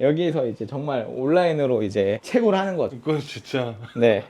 여기서 이제 정말 온라인으로 이제 채굴 하는 거죠. 이거 진짜 네.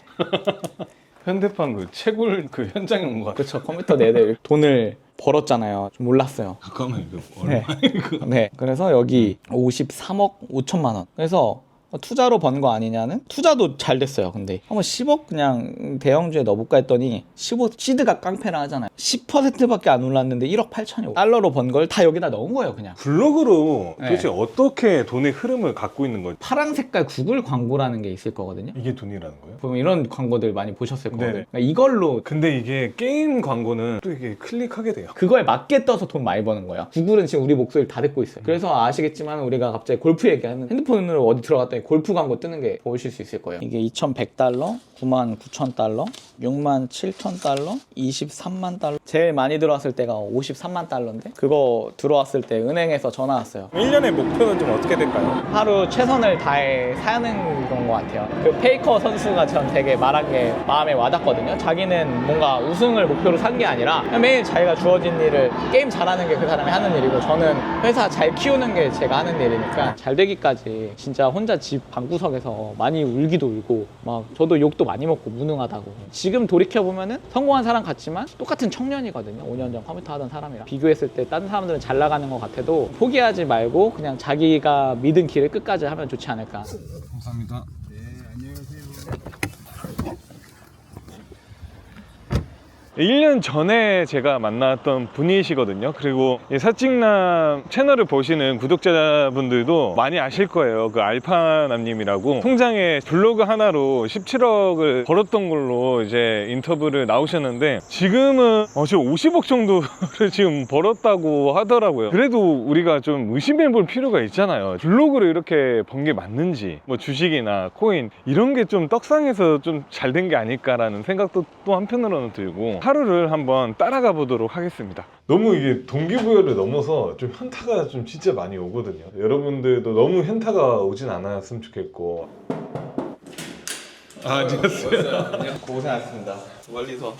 현대판 그 채굴 그 현장에 온 것 같아. 그쵸. 컴퓨터 내내 돈을 벌었잖아요. 좀 몰랐어요. 잠깐만 이거 네. 얼마 이거? 네. 그래서 여기 53억 5천만 원. 그래서 투자로 번 거 아니냐는 투자도 잘 됐어요. 근데 한번 10억 그냥 대형주에 넣어볼까 했더니 15 시드가 깡패라 하잖아요. 10%밖에 안 올랐는데 1억 8천이 달러로 번 걸 다 여기다 넣은 거예요. 그냥 블로그로 네. 도대체 어떻게 돈의 흐름을 갖고 있는 거지? 파란 색깔 구글 광고라는 게 있을 거거든요. 이게 돈이라는 거예요? 보면 이런 광고들 많이 보셨을 거거든요. 네네. 그러니까 이걸로 근데 이게 게임 광고는 또 이게 클릭하게 돼요. 그거에 맞게 떠서 돈 많이 버는 거예요. 구글은 지금 우리 목소리를 다 듣고 있어요. 그래서 아시겠지만 우리가 갑자기 골프 얘기하면 핸드폰으로 어디 들어갔더니 골프 광고 뜨는 게 보실 수 있을 거예요. 이게 2,100달러, 99,000달러, 67,000달러, 23만 달러. 제일 많이 들어왔을 때가 53만 달러인데 그거 들어왔을 때 은행에서 전화 왔어요. 1년의 목표는 좀 어떻게 될까요? 하루 최선을 다해 사는 건 것 같아요. 그 페이커 선수가 전 되게 말한 게 마음에 와닿거든요. 자기는 뭔가 우승을 목표로 산 게 아니라 매일 자기가 주어진 일을 게임 잘하는 게 그 사람이 하는 일이고 저는 회사 잘 키우는 게 제가 하는 일이니까 잘 되기까지 진짜 혼자 집 방구석에서 많이 울기도 울고 막 저도 욕도 많이 먹고 무능하다고. 지금 돌이켜보면은 성공한 사람 같지만 똑같은 청년이거든요. 5년 전 컴퓨터 하던 사람이랑 비교했을 때 다른 사람들은 잘 나가는 것 같아도 포기하지 말고 그냥 자기가 믿은 길을 끝까지 하면 좋지 않을까. 감사합니다. 1년 전에 제가 만났던 분이시거든요. 그리고 이 사직남 채널을 보시는 구독자분들도 많이 아실 거예요. 그 알파남님이라고 통장에 블로그 하나로 17억을 벌었던 걸로 이제 인터뷰를 나오셨는데 지금은 지금 50억 정도를 지금 벌었다고 하더라고요. 그래도 우리가 좀 의심해 볼 필요가 있잖아요. 블로그를 이렇게 번 게 맞는지, 뭐 주식이나 코인 이런 게 좀 떡상해서 좀 잘 된 게 아닐까라는 생각도 또 한편으로는 들고 하루를 한번 따라가 보도록 하겠습니다. 너무 이게 동기부여를 넘어서 좀 현타가 좀 진짜 많이 오거든요. 여러분들도 너무 현타가 오진 않았으면 좋겠고. 안녕하세요. 고생하셨습니다. 멀리서.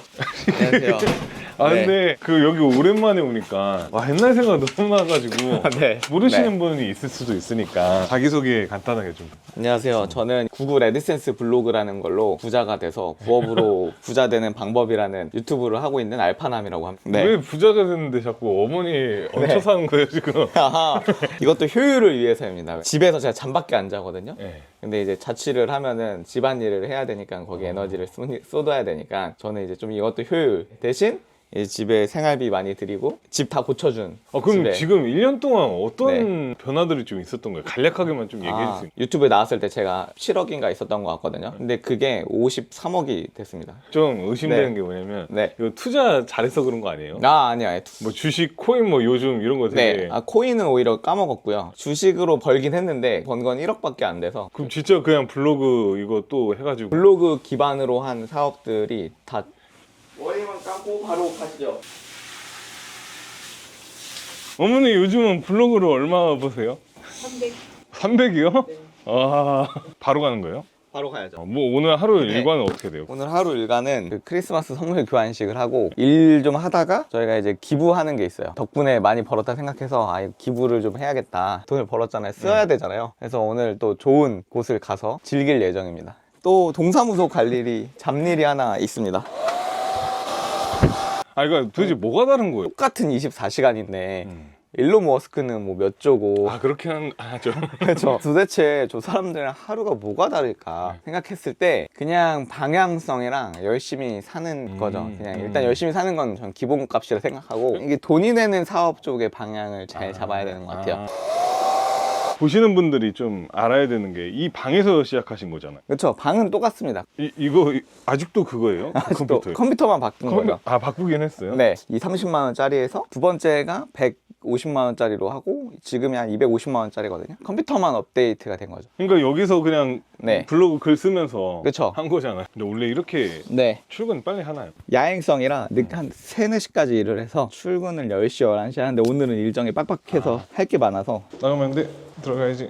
안녕하세요. 근데 그 여기 오랜만에 오니까 옛날 생각 너무 나가지고 네. 모르시는 분이 있을 수도 있으니까 자기소개 간단하게 좀. 안녕하세요. 저는 구글 애드센스 블로그라는 걸로 부자가 돼서 부업으로 부자 되는 방법이라는 유튜브를 하고 있는 알파남이라고 합니다. 왜 부자가 됐는데 자꾸 어머니 얹혀 사는 거예요 지금? 아하, 이것도 효율을 위해서입니다. 집에서 제가 잠밖에 안 자거든요. 네. 근데 이제 자취를 하면은 집안일을 해야 되니까 거기에 에너지를 쏟아야 되니까 저는 이제 좀 이것도 효율 대신 이 집에 생활비 많이 들이고 집 다 고쳐준. 그럼 집에. 지금 1년 동안 어떤 변화들이 좀 있었던 거예요? 간략하게만 좀 얘기해 주세요. 유튜브에 나왔을 때 제가 7억인가 있었던 것 같거든요. 근데 그게 53억이 됐습니다. 좀 의심되는 네. 게 뭐냐면 네. 이거 투자 잘해서 그런 거 아니에요? 아니요. 뭐 주식, 코인 뭐 요즘 이런 거 되게. 네. 코인은 오히려 까먹었고요. 주식으로 벌긴 했는데 번 건 1억밖에 안 돼서 그럼 진짜 그냥 블로그 이거 또 해가지고. 블로그 기반으로 한 사업들이 다 머리만 감고 바로 가시죠. 어머니 요즘은 블로그로 얼마 보세요? 300. 300이요? 네. 바로 가는 거예요? 바로 가야죠. 뭐 오늘 하루 네. 일과는 어떻게 돼요? 오늘 하루 일과는 그 크리스마스 선물 교환식을 하고 일 좀 하다가 저희가 이제 기부하는 게 있어요. 덕분에 많이 벌었다 생각해서 기부를 좀 해야겠다. 돈을 벌었잖아요. 써야 되잖아요. 그래서 오늘 또 좋은 곳을 가서 즐길 예정입니다. 또 동사무소 갈 일이 잡일이 하나 있습니다. 이거 도대체 뭐가 다른 거예요? 똑같은 24시간인데 일론 머스크는 뭐 몇 조고 그렇게 하죠. 그렇죠. 도대체 저 사람들이랑 하루가 뭐가 다를까 생각했을 때 그냥 방향성이랑 열심히 사는 거죠. 그냥 일단 열심히 사는 건 전 기본값이라 생각하고 이게 돈이 되는 사업 쪽의 방향을 잘 잡아야 되는 것 같아요. 보시는 분들이 좀 알아야 되는 게 이 방에서 시작하신 거잖아요. 그렇죠. 방은 똑같습니다. 이거 아직도 그거예요? 컴퓨터. 컴퓨터만 바꾼 거죠. 바꾸긴 했어요? 네, 이 30만 원짜리에서 두 번째가 150만 원짜리로 하고 지금이 한 250만 원짜리거든요. 컴퓨터만 업데이트가 된 거죠. 그러니까 여기서 그냥 네. 블로그 글 쓰면서 그쵸. 한 거잖아요. 근데 원래 이렇게 네. 출근 빨리 하나요? 야행성이라 한 3, 4시까지 일을 해서 출근을 10시, 11시 하는데 오늘은 일정이 빡빡해서 할 게 많아서 나가면 안 돼. 들어가야지.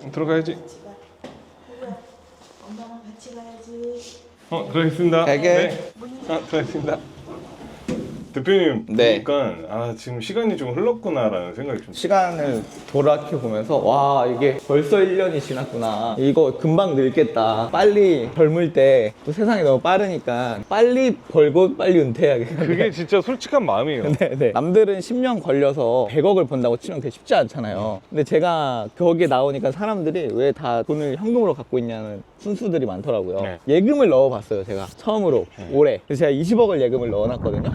엄마랑 같이 가야지. 들어가겠습니다. 갈게. 네. 들어가겠습니다. 대표님 네. 보니까 아 지금 시간이 좀 흘렀구나라는 생각이 좀. 시간을 돌아켜 보면서 와 이게 벌써 1년이 지났구나. 이거 금방 늙겠다. 빨리 젊을 때 또 세상이 너무 빠르니까 빨리 벌고 빨리 은퇴해야겠다. 그게 진짜 솔직한 마음이에요. 네. 남들은 10년 걸려서 100억을 번다고 치면 그게 쉽지 않잖아요. 근데 제가 거기에 나오니까 사람들이 왜 다 돈을 현금으로 갖고 있냐는 순수들이 많더라고요. 네. 예금을 넣어봤어요, 제가 처음으로 올해. 그래서 제가 20억을 예금을 넣어놨거든요.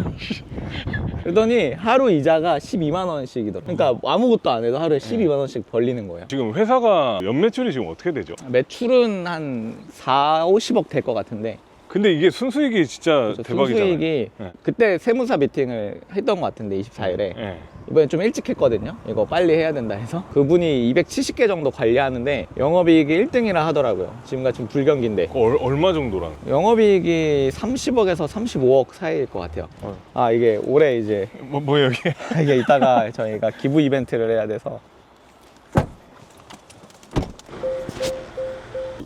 그러더니 하루 이자가 12만 원씩이더라고요. 그러니까 아무것도 안 해도 하루에 12만 원씩 벌리는 거예요. 지금 회사가 연매출이 지금 어떻게 되죠? 매출은 한 4, 50억 될 것 같은데 근데 이게 순수익이 진짜 대박이잖아요. 순수익이 네. 그때 세무사 미팅을 했던 것 같은데 24일에 네. 이번에 좀 일찍 했거든요. 이거 빨리 해야 된다 해서 그분이 270개 정도 관리하는데 영업이익이 1등이라 하더라고요. 지금같이 불경기인데 얼마 정도랑? 영업이익이 30억에서 35억 사이일 것 같아요. 아 이게 올해 이제 뭐예요 이게? 이게 이따가 저희가 기부 이벤트를 해야 돼서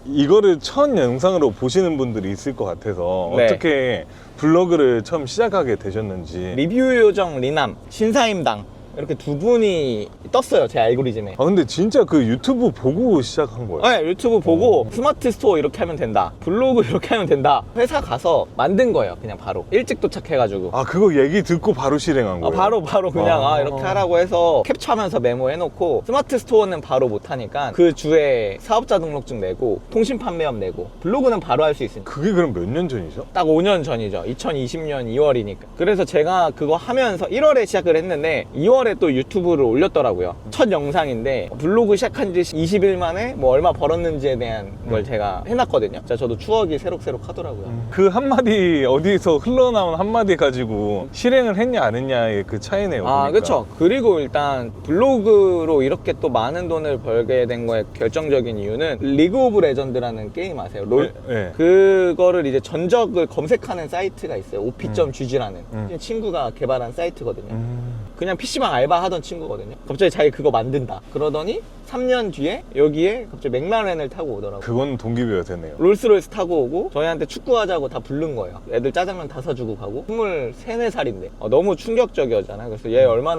이거를 첫 영상으로 보시는 분들이 있을 것 같아서 네. 어떻게 블로그를 처음 시작하게 되셨는지. 리뷰 요정 리남 신사임당 이렇게 두 분이 떴어요, 제 알고리즘에. 아 근데 진짜 그 유튜브 보고 시작한 거예요? 네, 유튜브 보고 스마트 스토어 이렇게 하면 된다, 블로그 이렇게 하면 된다, 회사 가서 만든 거예요. 그냥 바로 일찍 도착해가지고 아 그거 얘기 듣고 바로 실행한 거예요? 바로 그냥 이렇게 하라고 해서 캡처하면서 메모해놓고 스마트 스토어는 바로 못하니까 그 주에 사업자 등록증 내고 통신 판매업 내고 블로그는 바로 할 수 있으니까. 그게 그럼 몇 년 전이죠? 딱 5년 전이죠. 2020년 2월이니까. 그래서 제가 그거 하면서 1월에 시작을 했는데 2월에 또 유튜브를 올렸더라고요. 첫 영상인데 블로그 시작한 지 20일 만에 뭐 얼마 벌었는지에 대한 걸 제가 해놨거든요. 진짜 저도 추억이 새록새록 하더라고요. 그 한마디 어디서 흘러나온 한마디 가지고 실행을 했냐 안 했냐의 그 차이네요. 아, 보니까. 그쵸. 그리고 일단 블로그로 이렇게 또 많은 돈을 벌게 된 거에 결정적인 이유는 리그 오브 레전드라는 게임 아세요? 롤? 네. 그거를 이제 전적을 검색하는 사이트가 있어요. op.gg라는 친구가 개발한 사이트거든요. 그냥 PC방 알바하던 친구거든요. 갑자기 자기 그거 만든다 그러더니 3년 뒤에 여기에 갑자기 맥라렌을 타고 오더라고요. 그건 동기부여가 되네요. 롤스로이스 타고 오고 저희한테 축구하자고 다 부른 거예요. 애들 짜장면 다 사주고 가고 23, 4살인데 너무 충격적이었잖아요. 그래서 얘 얼마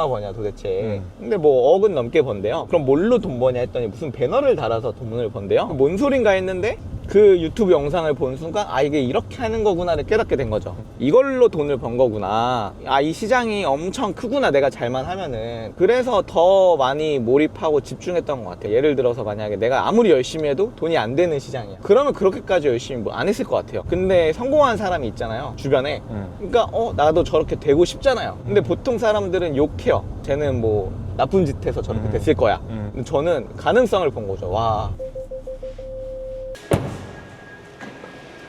버냐 도대체. 근데 뭐 억은 넘게 번대요. 그럼 뭘로 돈 버냐 했더니 무슨 배너를 달아서 돈을 번대요. 뭔 소린가 했는데 그 유튜브 영상을 본 순간 아 이게 이렇게 하는 거구나를 깨닫게 된 거죠. 이걸로 돈을 번 거구나. 아 이 시장이 엄청 크구나 내가 잘만 하면은. 그래서 더 많이 몰입하고 집중했던 것 같아요. 예를 들어서 만약에 내가 아무리 열심히 해도 돈이 안 되는 시장이야. 그러면 그렇게까지 열심히 뭐 안 했을 것 같아요. 근데 성공한 사람이 있잖아요, 주변에. 그러니까 나도 저렇게 되고 싶잖아요. 근데 보통 사람들은 욕해요. 쟤는 뭐 나쁜 짓 해서 저렇게 됐을 거야. 근데 저는 가능성을 본 거죠. 와.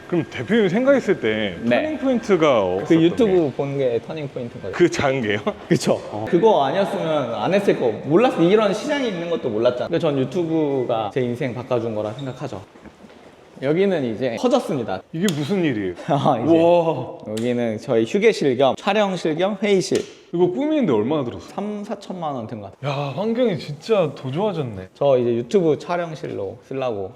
그럼 대표님 생각했을 때 네. 터닝 포인트가 없었던 그 유튜브 게 본 게 터닝 포인트인 거죠. 그 장게요? 그쵸. 그거 아니었으면 안 했을 거. 몰랐어. 이런 시장이 있는 것도 몰랐잖아. 근데 전 유튜브가 제 인생 바꿔준 거라 생각하죠. 여기는 이제 커졌습니다. 이게 무슨 일이에요? 이제 와 여기는 저희 휴게실 겸 촬영실 겸 회의실. 이거 꾸미는데 얼마나 들었어? 3, 4천만 원 든 것 같아요. 야 환경이 진짜 더 좋아졌네. 저 이제 유튜브 촬영실로 쓰려고.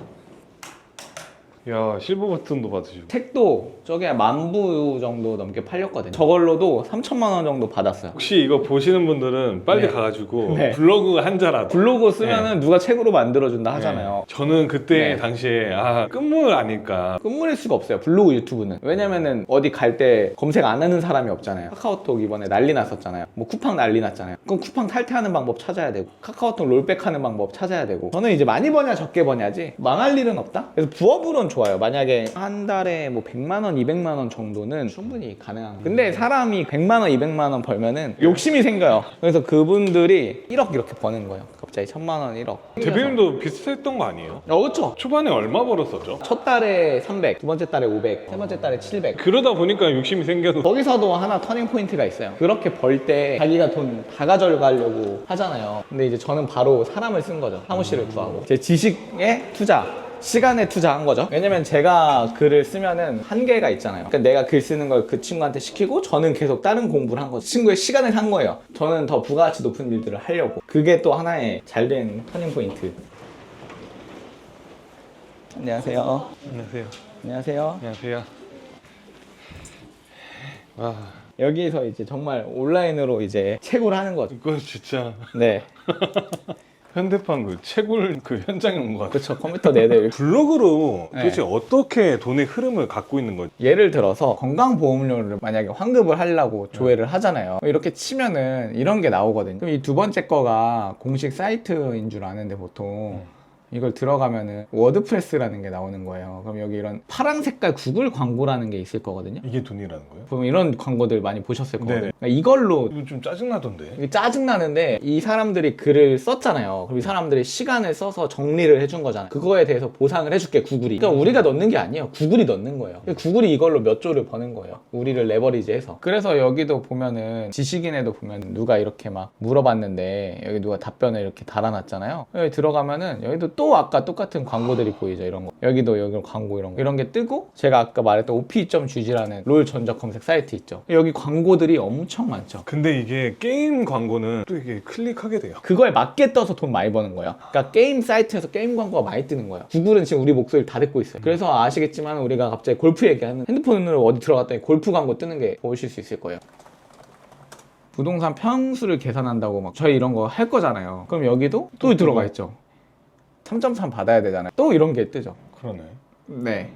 야 실버 버튼도 받으시고. 책도 저게 10,000부 정도 넘게 팔렸거든요. 저걸로도 3천만 원 정도 받았어요. 혹시 이거 보시는 분들은 빨리 네. 가가지고 네. 블로그 한자라도. 블로그 쓰면은 누가 책으로 만들어준다 하잖아요. 저는 그때 네. 당시에 끝물 아닐까. 끝물일 수가 없어요, 블로그 유튜브는. 왜냐면은 어디 갈 때 검색 안 하는 사람이 없잖아요. 카카오톡 이번에 난리 났었잖아요. 뭐 쿠팡 난리 났잖아요. 그럼 쿠팡 탈퇴하는 방법 찾아야 되고 카카오톡 롤백 하는 방법 찾아야 되고. 저는 이제 많이 버냐 적게 버냐지 망할 일은 없다. 그래서 부업으로는 좋아요. 만약에 한 달에 뭐 100만 원 200만 원 정도는 충분히 가능한. 근데 사람이 100만 원 200만 원 벌면은 욕심이 생겨요. 그래서 그분들이 1억 이렇게 버는 거예요. 갑자기 1000만 원 1억. 대표님도 비슷했던 거 아니에요? 그쵸. 초반에 얼마 벌었었죠? 첫 달에 300, 두 번째 달에 500, 세 번째 달에 700. 그러다 보니까 욕심이 생겨서. 거기서도 하나 터닝 포인트가 있어요. 그렇게 벌 때 자기가 돈 다 가져가려고 하잖아요. 근데 이제 저는 바로 사람을 쓴 거죠. 사무실을 구하고. 제 지식에 투자, 시간에 투자한 거죠. 왜냐면 제가 글을 쓰면은 한계가 있잖아요. 그러니까 내가 글 쓰는 걸 그 친구한테 시키고 저는 계속 다른 공부를 한 거죠. 친구의 시간을 산 거예요. 저는 더 부가가치 높은 일들을 하려고. 그게 또 하나의 잘된 터닝 포인트. 안녕하세요. 안녕하세요. 안녕하세요. 안녕하세요. 와 여기서 이제 정말 온라인으로 이제 채굴 하는 거죠. 이거 진짜 네. 현대판 그 채굴 그 현장에 온 것 같아요. 그렇죠. 컴퓨터 내내. 블로그로 네. 도대체 어떻게 돈의 흐름을 갖고 있는 거지? 예를 들어서 건강보험료를 만약에 환급을 하려고 조회를 하잖아요. 이렇게 치면은 이런 게 나오거든요. 그럼 이 두 번째 거가 공식 사이트인 줄 아는데 보통 이걸 들어가면은 워드프레스라는 게 나오는 거예요. 그럼 여기 이런 파란 색깔 구글 광고라는 게 있을 거거든요. 이게 돈이라는 거예요? 그럼 이런 광고들 많이 보셨을 거거든요. 네네. 그러니까 이걸로 이거 좀 짜증나던데. 이게 짜증나는데 이 사람들이 글을 썼잖아요. 그럼 이 사람들이 시간을 써서 정리를 해준 거잖아요. 그거에 대해서 보상을 해줄게 구글이. 그러니까 우리가 넣는 게 아니에요. 구글이 넣는 거예요. 구글이 이걸로 몇 조를 버는 거예요. 우리를 레버리지해서. 그래서 여기도 보면은 지식인에도 보면 누가 이렇게 막 물어봤는데 여기 누가 답변을 이렇게 달아놨잖아요. 여기 들어가면은 여기도 또 아까 똑같은 광고들이 보이죠. 이런 거. 여기도 여기 광고 이런 게 뜨고 제가 아까 말했던 op.gg라는 롤 전적 검색 사이트 있죠. 여기 광고들이 엄청 많죠. 근데 이게 게임 광고는 또 이게 클릭하게 돼요. 그거에 맞게 떠서 돈 많이 버는 거예요. 그러니까 게임 사이트에서 게임 광고가 많이 뜨는 거예요. 구글은 지금 우리 목소리를 다 듣고 있어요. 그래서 아시겠지만 우리가 갑자기 골프 얘기하는 핸드폰으로 어디 들어갔더니 골프 광고 뜨는 게 보실 수 있을 거예요. 부동산 평수를 계산한다고 막 저희 이런 거 할 거잖아요. 그럼 여기도 또 들어가 있죠. 3.3 받아야 되잖아요. 또 이런 게 뜨죠. 그러네. 네.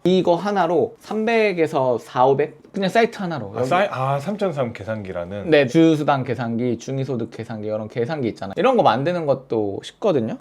이거 하나로 300에서 4, 500? 그냥 사이트 하나로. 3.3 계산기라는. 네, 주수당 계산기, 중위소득 계산기 이런 계산기 있잖아요. 이런 거 만드는 것도 쉽거든요.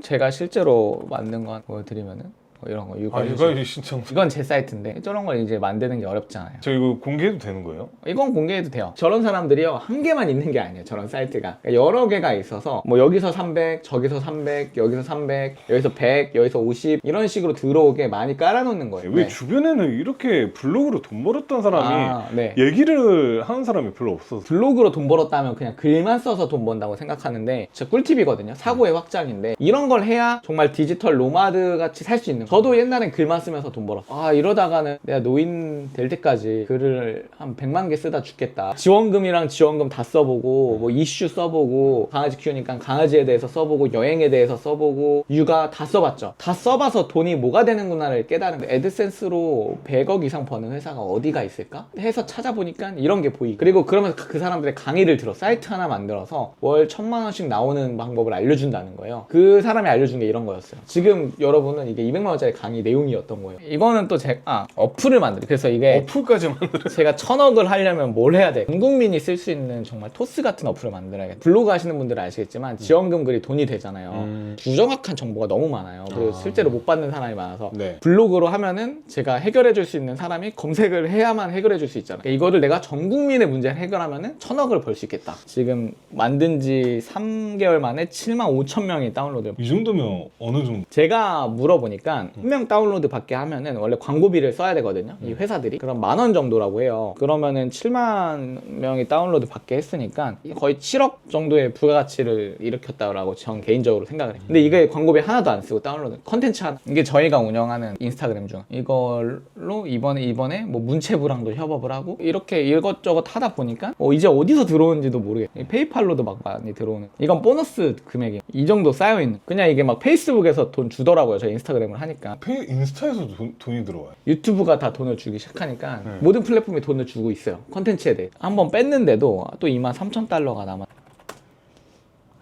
제가 실제로 만든 거 보여드리면은 이런 거 육아 신청. 이건 제 사이트인데 저런 걸 이제 만드는 게 어렵잖아요. 저 이거 공개해도 되는 거예요? 이건 공개해도 돼요. 저런 사람들이요 한 개만 있는 게 아니에요. 저런 사이트가 그러니까 여러 개가 있어서 뭐 여기서 300, 저기서 300, 여기서 300, 여기서 100, 여기서 50 이런 식으로 들어오게 많이 깔아놓는 거예요. 왜 네. 주변에는 이렇게 블로그로 돈 벌었던 사람이 네. 얘기를 하는 사람이 별로 없어서. 블로그로 돈 벌었다면 그냥 글만 써서 돈 번다고 생각하는데 진짜 꿀팁이거든요. 사고의 확장인데 이런 걸 해야 정말 디지털 노마드 같이 살 수 있는 거예요. 저도 옛날엔 글만 쓰면서 돈 벌었어. 이러다가는 내가 노인 될 때까지 글을 한 100만 개 쓰다 죽겠다. 지원금이랑 지원금 다 써보고 뭐 이슈 써보고 강아지 키우니까 강아지에 대해서 써보고 여행에 대해서 써보고 육아 다 써봤죠. 다 써봐서 돈이 뭐가 되는구나를 깨달은 거예요. 애드센스로 100억 이상 버는 회사가 어디가 있을까? 해서 찾아보니까 이런 게 보이고 그리고 그러면서 그 사람들의 강의를 들어 사이트 하나 만들어서 월 1000만 원씩 나오는 방법을 알려준다는 거예요. 그 사람이 알려준 게 이런 거였어요. 지금 여러분은 이게 200만 원짜리 강의 내용이었던 거예요. 이거는 또 제가 어플을 만들어. 그래서 이게 어플까지 만들어. 제가 1000억을 하려면 뭘 해야 돼? 전 국민이 쓸 수 있는 정말 토스 같은 어플을 만들어야겠다. 블로그 하시는 분들은 아시겠지만 지원금 글이 돈이 되잖아요. 부정확한 정보가 너무 많아요. 그리고 실제로 못 받는 사람이 많아서 네. 블로그로 하면은 제가 해결해 줄 수 있는 사람이 검색을 해야만 해결해 줄 수 있잖아요. 그러니까 이거를 내가 전 국민의 문제를 해결하면은 1000억을 벌 수 있겠다. 지금 만든 지 3개월 만에 7만 5천 명이 다운로드. 이 정도면 어느 정도? 제가 물어보니까 1명 다운로드 받게 하면은 원래 광고비를 써야 되거든요. 이 회사들이. 그럼 10,000원 정도라고 해요. 그러면은 7만 명이 다운로드 받게 했으니까 거의 7억 정도의 부가가치를 일으켰다고 전 개인적으로 생각을 해요. 근데 이게 광고비 하나도 안 쓰고 다운로드 컨텐츠 하나. 이게 저희가 운영하는 인스타그램 중 이걸로 이번에 뭐 문체부랑도 협업을 하고 이렇게 이것저것 하다 보니까 이제 어디서 들어오는지도 모르겠어요. 페이팔로도 막 많이 들어오는. 이건 보너스 금액이 이 정도 쌓여있는. 그냥 이게 막 페이스북에서 돈 주더라고요. 저희 인스타그램을 하니까. 인스타에서 돈이 들어와요. 유튜브가 다 돈을 주기 시작하니까 모든 플랫폼이 돈을 주고 있어요. 컨텐츠에 대해. 한번 뺐는데도 또 23,000달러가 남아.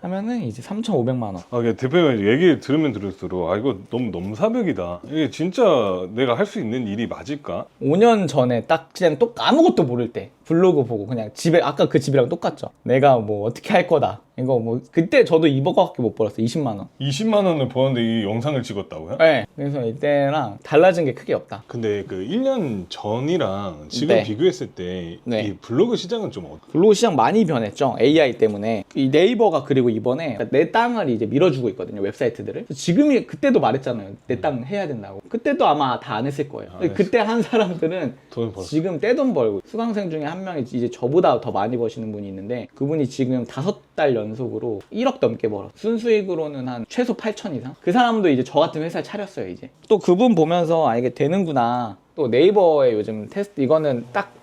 하면은 이제 3,500만 원. 대표님 얘기 들으면 들을수록 이거 너무 넘사벽이다. 이게 진짜 내가 할 수 있는 일이 맞을까? 5년 전에 딱 그냥 아무것도 모를 때 블로그 보고 그냥 집에 아까 그 집이랑 똑같죠. 내가 뭐 어떻게 할 거다. 이거 뭐 그때 저도 200억밖에 못 벌었어요. 20만 원. 20만 원을 버는데 이 영상을 찍었다고요? 네. 그래서 이때랑 달라진 게 크게 없다. 근데 그 1년 전이랑 지금 네. 비교했을 때 네. 이 블로그 시장은 좀 어때요? 블로그 시장 많이 변했죠. AI 때문에. 이 네이버가 그리고 이번에 내 땅을 이제 밀어주고 있거든요. 웹사이트들을. 지금이 그때도 말했잖아요. 내 땅 해야 된다고. 그때도 아마 다 안 했을 거예요. 그때 한 사람들은 돈을 벌었어. 지금 떼돈 벌고 수강생 중에 한 명이 이제 저보다 더 많이 버시는 분이 있는데 그분이 지금 5달 연속으로 1억 넘게 벌어. 순수익으로는 한 최소 8천 이상? 그 사람도 이제 저 같은 회사를 차렸어요. 이제 또 그분 보면서 이게 되는구나. 또 네이버에 요즘 테스트 이거는 딱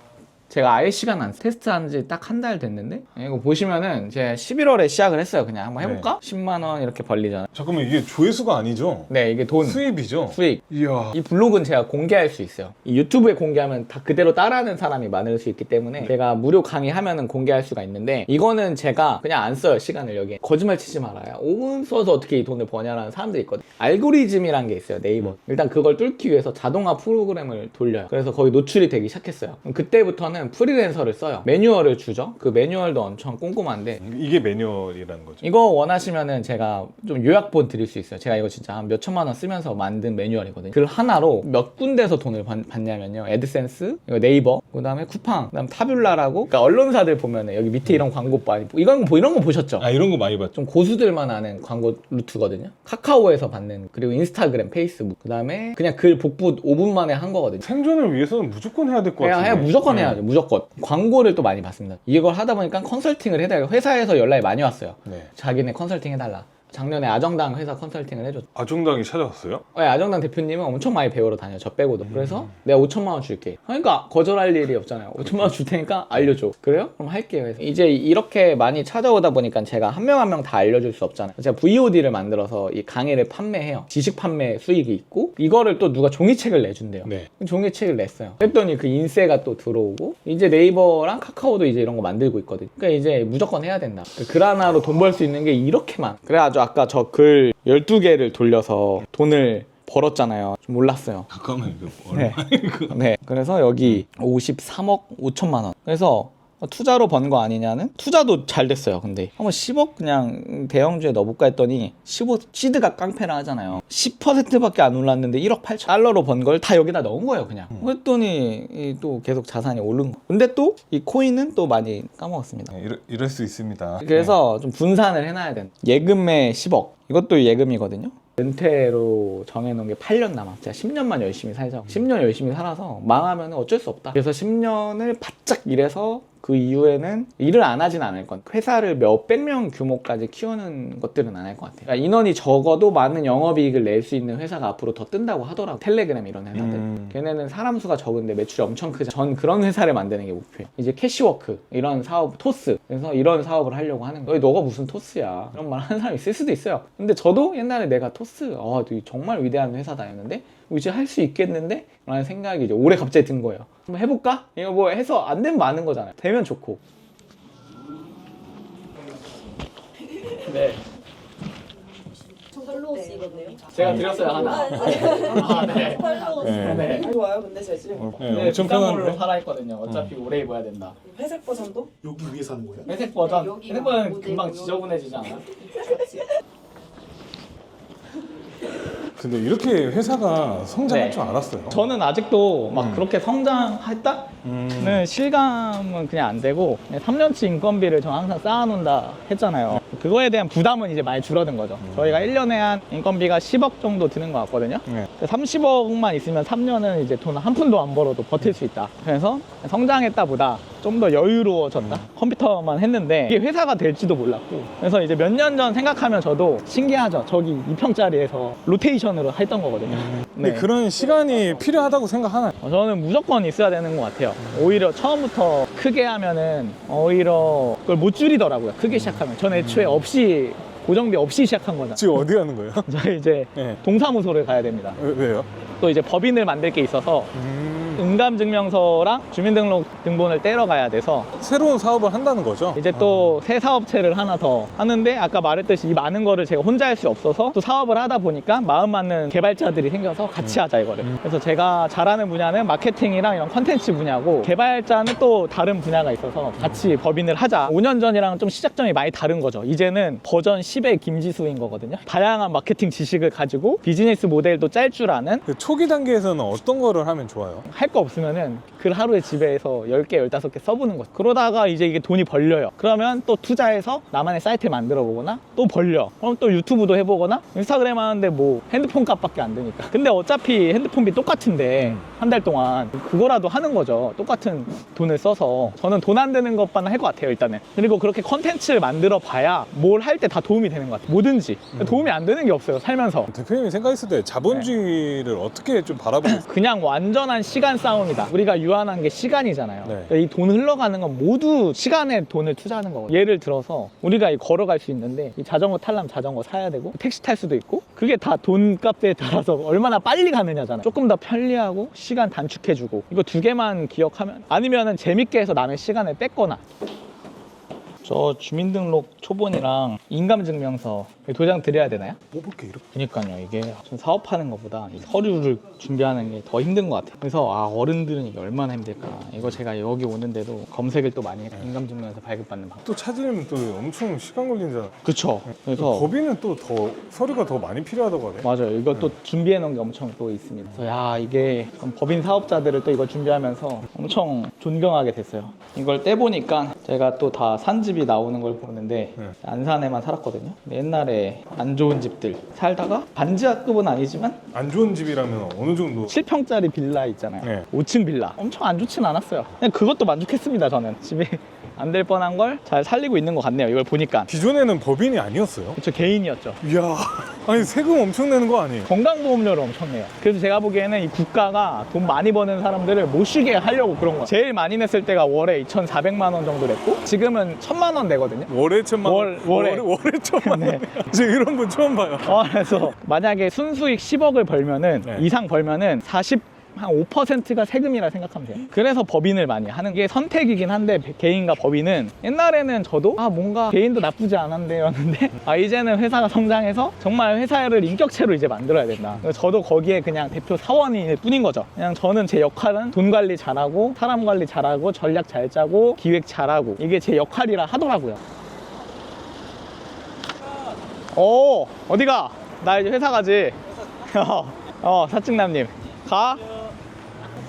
제가 아예 시간 안 테스트한 지 딱 한 달 됐는데 이거 보시면은 제가 11월에 시작을 했어요. 그냥 한번 해볼까? 10만 원 이렇게 벌리잖아요. 잠깐만, 이게 조회수가 아니죠? 네, 이게 돈 수입이죠? 수익. 이야. 이 블로그는 제가 공개할 수 있어요. 이 유튜브에 공개하면 다 그대로 따라하는 사람이 많을 수 있기 때문에 제가 무료 강의하면은 공개할 수가 있는데 이거는 제가 그냥 안 써요. 시간을 여기에. 거짓말 치지 말아요. 5분 써서 어떻게 이 돈을 버냐라는 사람들이 있거든요. 알고리즘이란 게 있어요. 네이버. 일단 그걸 뚫기 위해서 자동화 프로그램을 돌려요. 그래서 거기 노출이 되기 시작했어요. 그때부터는 프리랜서를 써요. 매뉴얼을 주죠. 그 매뉴얼도 엄청 꼼꼼한데 이게 매뉴얼이라는 거죠? 이거 원하시면은 제가 좀 요약본 드릴 수 있어요. 제가 이거 진짜 한 몇 천만 원 쓰면서 만든 매뉴얼이거든요. 그 하나로 몇 군데서 돈을 받냐면요. 애드센스, 이거 네이버, 그 다음에 쿠팡, 그 다음 타뷸라라고. 그러니까 언론사들 보면은 여기 밑에 이런 광고 많이 이런 거 보셨죠? 아, 이런 거 많이 봤죠. 좀 고수들만 아는 광고 루트거든요. 카카오에서 받는, 그리고 인스타그램, 페이스북, 그 다음에 그냥 글 복붙 5분 만에 한 거거든요. 생존을 위해서는 무조건 해야 될 것 같은데. 무조건 해야죠. 무조건. 광고를 또 많이 받습니다. 이걸 하다 보니까 컨설팅을 해야 회사에서 연락이 많이 왔어요. 네. 자기네 컨설팅 해달라. 작년에 아정당 회사 컨설팅을 해줬죠. 아정당이 찾아왔어요? 네, 아정당 대표님은 엄청 많이 배우러 다녀요. 저 빼고도. 그래서 내가 5천만 원 줄게. 그러니까 거절할 일이 없잖아요. 5천만 원 줄 테니까 알려줘. 그래요? 그럼 할게요. 그래서 이제 이렇게 많이 찾아오다 보니까 제가 한 명 한 명 다 알려줄 수 없잖아요. 제가 VOD를 만들어서 이 강의를 판매해요. 지식 판매 수익이 있고 이거를 또 누가 종이책을 내준대요. 네. 종이책을 냈어요. 그랬더니 그 인세가 또 들어오고 이제 네이버랑 카카오도 이제 이런 거 만들고 있거든요. 그러니까 이제 무조건 해야 된다. 글 하나로 돈 벌 수 있는 게 이렇게 많아. 그래가지고 아까 저 글 12개를 돌려서 돈을 벌었잖아요. 좀 몰랐어요. 잠깐만, 이거 네. 얼마? 네. 그래서 여기 53억 5천만 원. 그래서 투자로 번 거 아니냐는? 투자도 잘 됐어요. 근데 한번 10억 그냥 대형주에 넣어볼까 했더니 15 시드가 깡패라 하잖아요. 10%밖에 안 올랐는데 1억 8천 달러로 번 걸 다 여기다 넣은 거예요. 그냥. 그랬더니 또 계속 자산이 오른 거. 근데 또 이 코인은 또 많이 까먹었습니다. 네, 이럴 수 있습니다. 그래서 좀 분산을 해놔야 돼. 예금에 10억. 이것도 예금이거든요. 은퇴로 정해놓은 게 8년 남았어요. 제가 10년만 열심히 살자고. 10년 열심히 살아서 망하면 어쩔 수 없다. 그래서 10년을 바짝 일해서 그 이후에는 일을 안 하진 않을 것 같아요. 회사를 몇백 명 규모까지 키우는 것들은 안 할 것 같아요. 그러니까 인원이 적어도 많은 영업이익을 낼 수 있는 회사가 앞으로 더 뜬다고 하더라고요. 텔레그램 이런 회사들. 걔네는 사람 수가 적은데 매출이 엄청 크죠. 전 그런 회사를 만드는 게 목표예요. 이제 캐시워크 이런 사업, 토스. 그래서 이런 사업을 하려고 하는 거예요. 너가 무슨 토스야. 이런 말 하는 사람이 있을 수도 있어요. 근데 저도 옛날에 내가 토스, 정말 위대한 회사다 했는데 이제 할 수 있겠는데? 라는 생각이 이제 올해 갑자기 든 거예요. 한번 해볼까? 이거 뭐 해서 안 되면 많은 거잖아요. 되면 좋고. 네. 팔로우스이거든요. 제가 드렸어요, 하나. 아, 네. 팔로우스. 네. 좋아요. 근데 재질. 네, 엄청 비싼 걸로 편한데? 살아있거든요. 어차피 오래 입어야 된다. 회색 버전도? 여기 위에 사는 거예요? 회색 버전, 여기가 회색 버전 모델, 금방 여기. 지저분해지지 않아요? 근데 이렇게 회사가 성장할 네. 줄 알았어요. 저는 아직도 막 그렇게 성장했다는 실감은 그냥 안 되고 3년치 인건비를 저 항상 쌓아놓는다 했잖아요. 그거에 대한 부담은 이제 많이 줄어든 거죠. 저희가 1년에 한 인건비가 10억 정도 드는 것 같거든요. 네. 30억만 있으면 3년은 이제 돈 한 푼도 안 벌어도 버틸 수 있다. 그래서 성장했다 보다 좀 더 여유로워졌다. 컴퓨터만 했는데 이게 회사가 될지도 몰랐고. 그래서 이제 몇 년 전 생각하면 저도 신기하죠. 저기 2평짜리에서 로테이션으로 했던 거거든요. 근데 그런 시간이 필요하다고 생각하나요? 저는 무조건 있어야 되는 것 같아요. 오히려 처음부터 크게 하면은 오히려 그걸 못 줄이더라고요. 크게 시작하면. 전 애초에 없이 고정비 없이 시작한 거잖아요. 지금 어디 가는 거예요? 저희 이제 네. 동사무소를 가야 됩니다. 왜요? 또 이제 법인을 만들 게 있어서 응감증명서랑 주민등록등본을 떼러 가야 돼서 새로운 사업을 한다는 거죠? 이제 또 새 사업체를 하나 더 하는데 아까 말했듯이 이 많은 거를 제가 혼자 할 수 없어서 또 사업을 하다 보니까 마음 맞는 개발자들이 생겨서 같이 하자 이거를. 그래서 제가 잘하는 분야는 마케팅이랑 이런 컨텐츠 분야고 개발자는 또 다른 분야가 있어서 같이 법인을 하자. 5년 전이랑 좀 시작점이 많이 다른 거죠. 이제는 버전 10의 김지수인 거거든요. 다양한 마케팅 지식을 가지고 비즈니스 모델도 짤 줄 아는 그 초기 단계에서는 어떤 거를 하면 좋아요? 할 거 없으면은 글 하루에 집에서 10개, 15개 써보는 거죠. 그러다가 이제 이게 돈이 벌려요. 그러면 또 투자해서 나만의 사이트를 만들어 보거나 또 벌려. 그럼 또 유튜브도 해보거나 인스타그램 하는데 뭐 핸드폰 값밖에 안 드니까. 근데 어차피 핸드폰비 똑같은데 한 달 동안 그거라도 하는 거죠. 똑같은 돈을 써서. 저는 돈 안 드는 것만 할 것 같아요, 일단은. 그리고 그렇게 컨텐츠를 만들어 봐야 뭘 할 때 다 도움이 되는 것 같아요. 뭐든지. 도움이 안 되는 게 없어요, 살면서. 대표님이 생각했을 때 자본주의를 어떻게 좀 바라보고 있어요? 그냥 완전한 시간 시간 싸움이다. 우리가 유한한 게 시간이잖아요. 네. 이 돈 흘러가는 건 모두 시간에 돈을 투자하는 거거든요. 예를 들어서 우리가 걸어갈 수 있는데 이 자전거 타려면 자전거 사야 되고 택시 탈 수도 있고 그게 다 돈값에 따라서 얼마나 빨리 가느냐잖아요. 조금 더 편리하고 시간 단축해주고 이거 두 개만 기억하면 아니면은 재밌게 해서 남의 시간을 뺏거나 저 주민등록 초본이랑 인감증명서 도장 드려야 되나요? 뽑을 게 이렇게. 그러니까요. 이게 전 사업하는 것보다 이 서류를 준비하는 게 더 힘든 것 같아요. 그래서 어른들은 이게 얼마나 힘들까. 이거 제가 여기 오는데도 검색을 또 많이 해요. 인감증명서 발급받는 방법. 또 찾으려면 또 엄청 시간 걸리잖아. 그쵸. 그래서 법인은 또 더 서류가 더 많이 필요하다고 하네. 맞아요. 이거 또 준비해 놓은 게 엄청 또 있습니다. 그래서 야 이게 법인 사업자들을 또 이거 준비하면서 엄청 존경하게 됐어요. 이걸 떼보니까 제가 또 다 산 집이 나오는 걸 보는데 안산에만 살았거든요. 근데 옛날에 안 좋은 집들 살다가 반지하급은 아니지만 안 좋은 집이라면 어느 정도? 7평짜리 빌라 있잖아요. 네. 5층 빌라. 엄청 안 좋진 않았어요. 그냥 그것도 만족했습니다. 저는 집이 안 될 뻔한 걸 잘 살리고 있는 것 같네요. 이걸 보니까. 기존에는 법인이 아니었어요? 그쵸, 개인이었죠. 이야, 아니 세금 엄청 내는 거 아니에요? 건강보험료를 엄청 내요. 그래서 제가 보기에는 이 국가가 돈 많이 버는 사람들을 못 쉬게 하려고 그런 거예요. 제일 많이 냈을 때가 월에 2,400만 원 정도 냈고 지금은 1,000만 원 내거든요. 월에 1,000만 원? 월에. 월에 1,000만 원? 네. 지금 이런 분 처음 봐요. 그래서 만약에 순수익 10억을 벌면은 네. 이상 벌면은 한 5%가 세금이라 생각하면 돼요. 그래서 법인을 많이 하는 게 선택이긴 한데 개인과 법인은 옛날에는 저도 뭔가 개인도 나쁘지 않았는데였는데 이제는 회사가 성장해서 정말 회사를 인격체로 이제 만들어야 된다. 그래서 저도 거기에 그냥 대표 사원일 뿐인 거죠. 그냥 저는 제 역할은 돈 관리 잘하고 사람 관리 잘하고 전략 잘 짜고 기획 잘하고 이게 제 역할이라 하더라고요. 어디가? 나 이제 회사 가지. 사칭남님 가?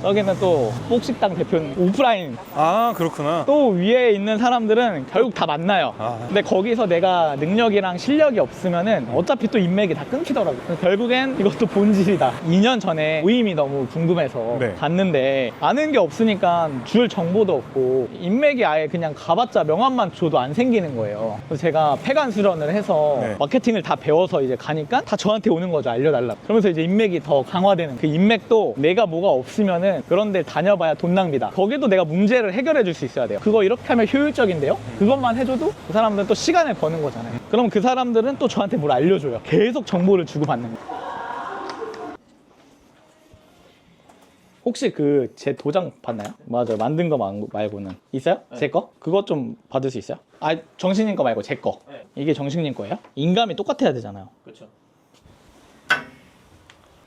여기는 또 복식당 대표님 오프라인 아, 그렇구나. 또 위에 있는 사람들은 결국 다 만나요. 근데 거기서 내가 능력이랑 실력이 없으면은 어차피 또 인맥이 다 끊기더라고요. 그래서 결국엔 이것도 본질이다. 2년 전에 모임이 너무 궁금해서 네. 갔는데 아는 게 없으니까 줄 정보도 없고 인맥이 아예 그냥 가봤자 명함만 줘도 안 생기는 거예요. 그래서 제가 폐간수련을 해서 네. 마케팅을 다 배워서 이제 가니까 다 저한테 오는 거죠. 알려달라고. 그러면서 이제 인맥이 더 강화되는 그 인맥도 내가 뭐가 없으면은 그런 데 다녀봐야 돈 낭비다. 거기도 내가 문제를 해결해 줄 수 있어야 돼요. 그거 이렇게 하면 효율적인데요? 그것만 해줘도 그 사람들은 또 시간을 버는 거잖아요. 그럼 그 사람들은 또 저한테 뭘 알려줘요. 계속 정보를 주고받는 거예요. 혹시 제 도장 봤나요? 맞아요. 만든 거 말고는 있어요? 네. 제 거? 그거 좀 받을 수 있어요? 정신님 거 말고 제 거. 네. 이게 정신님 거예요? 인감이 똑같아야 되잖아요. 그렇죠.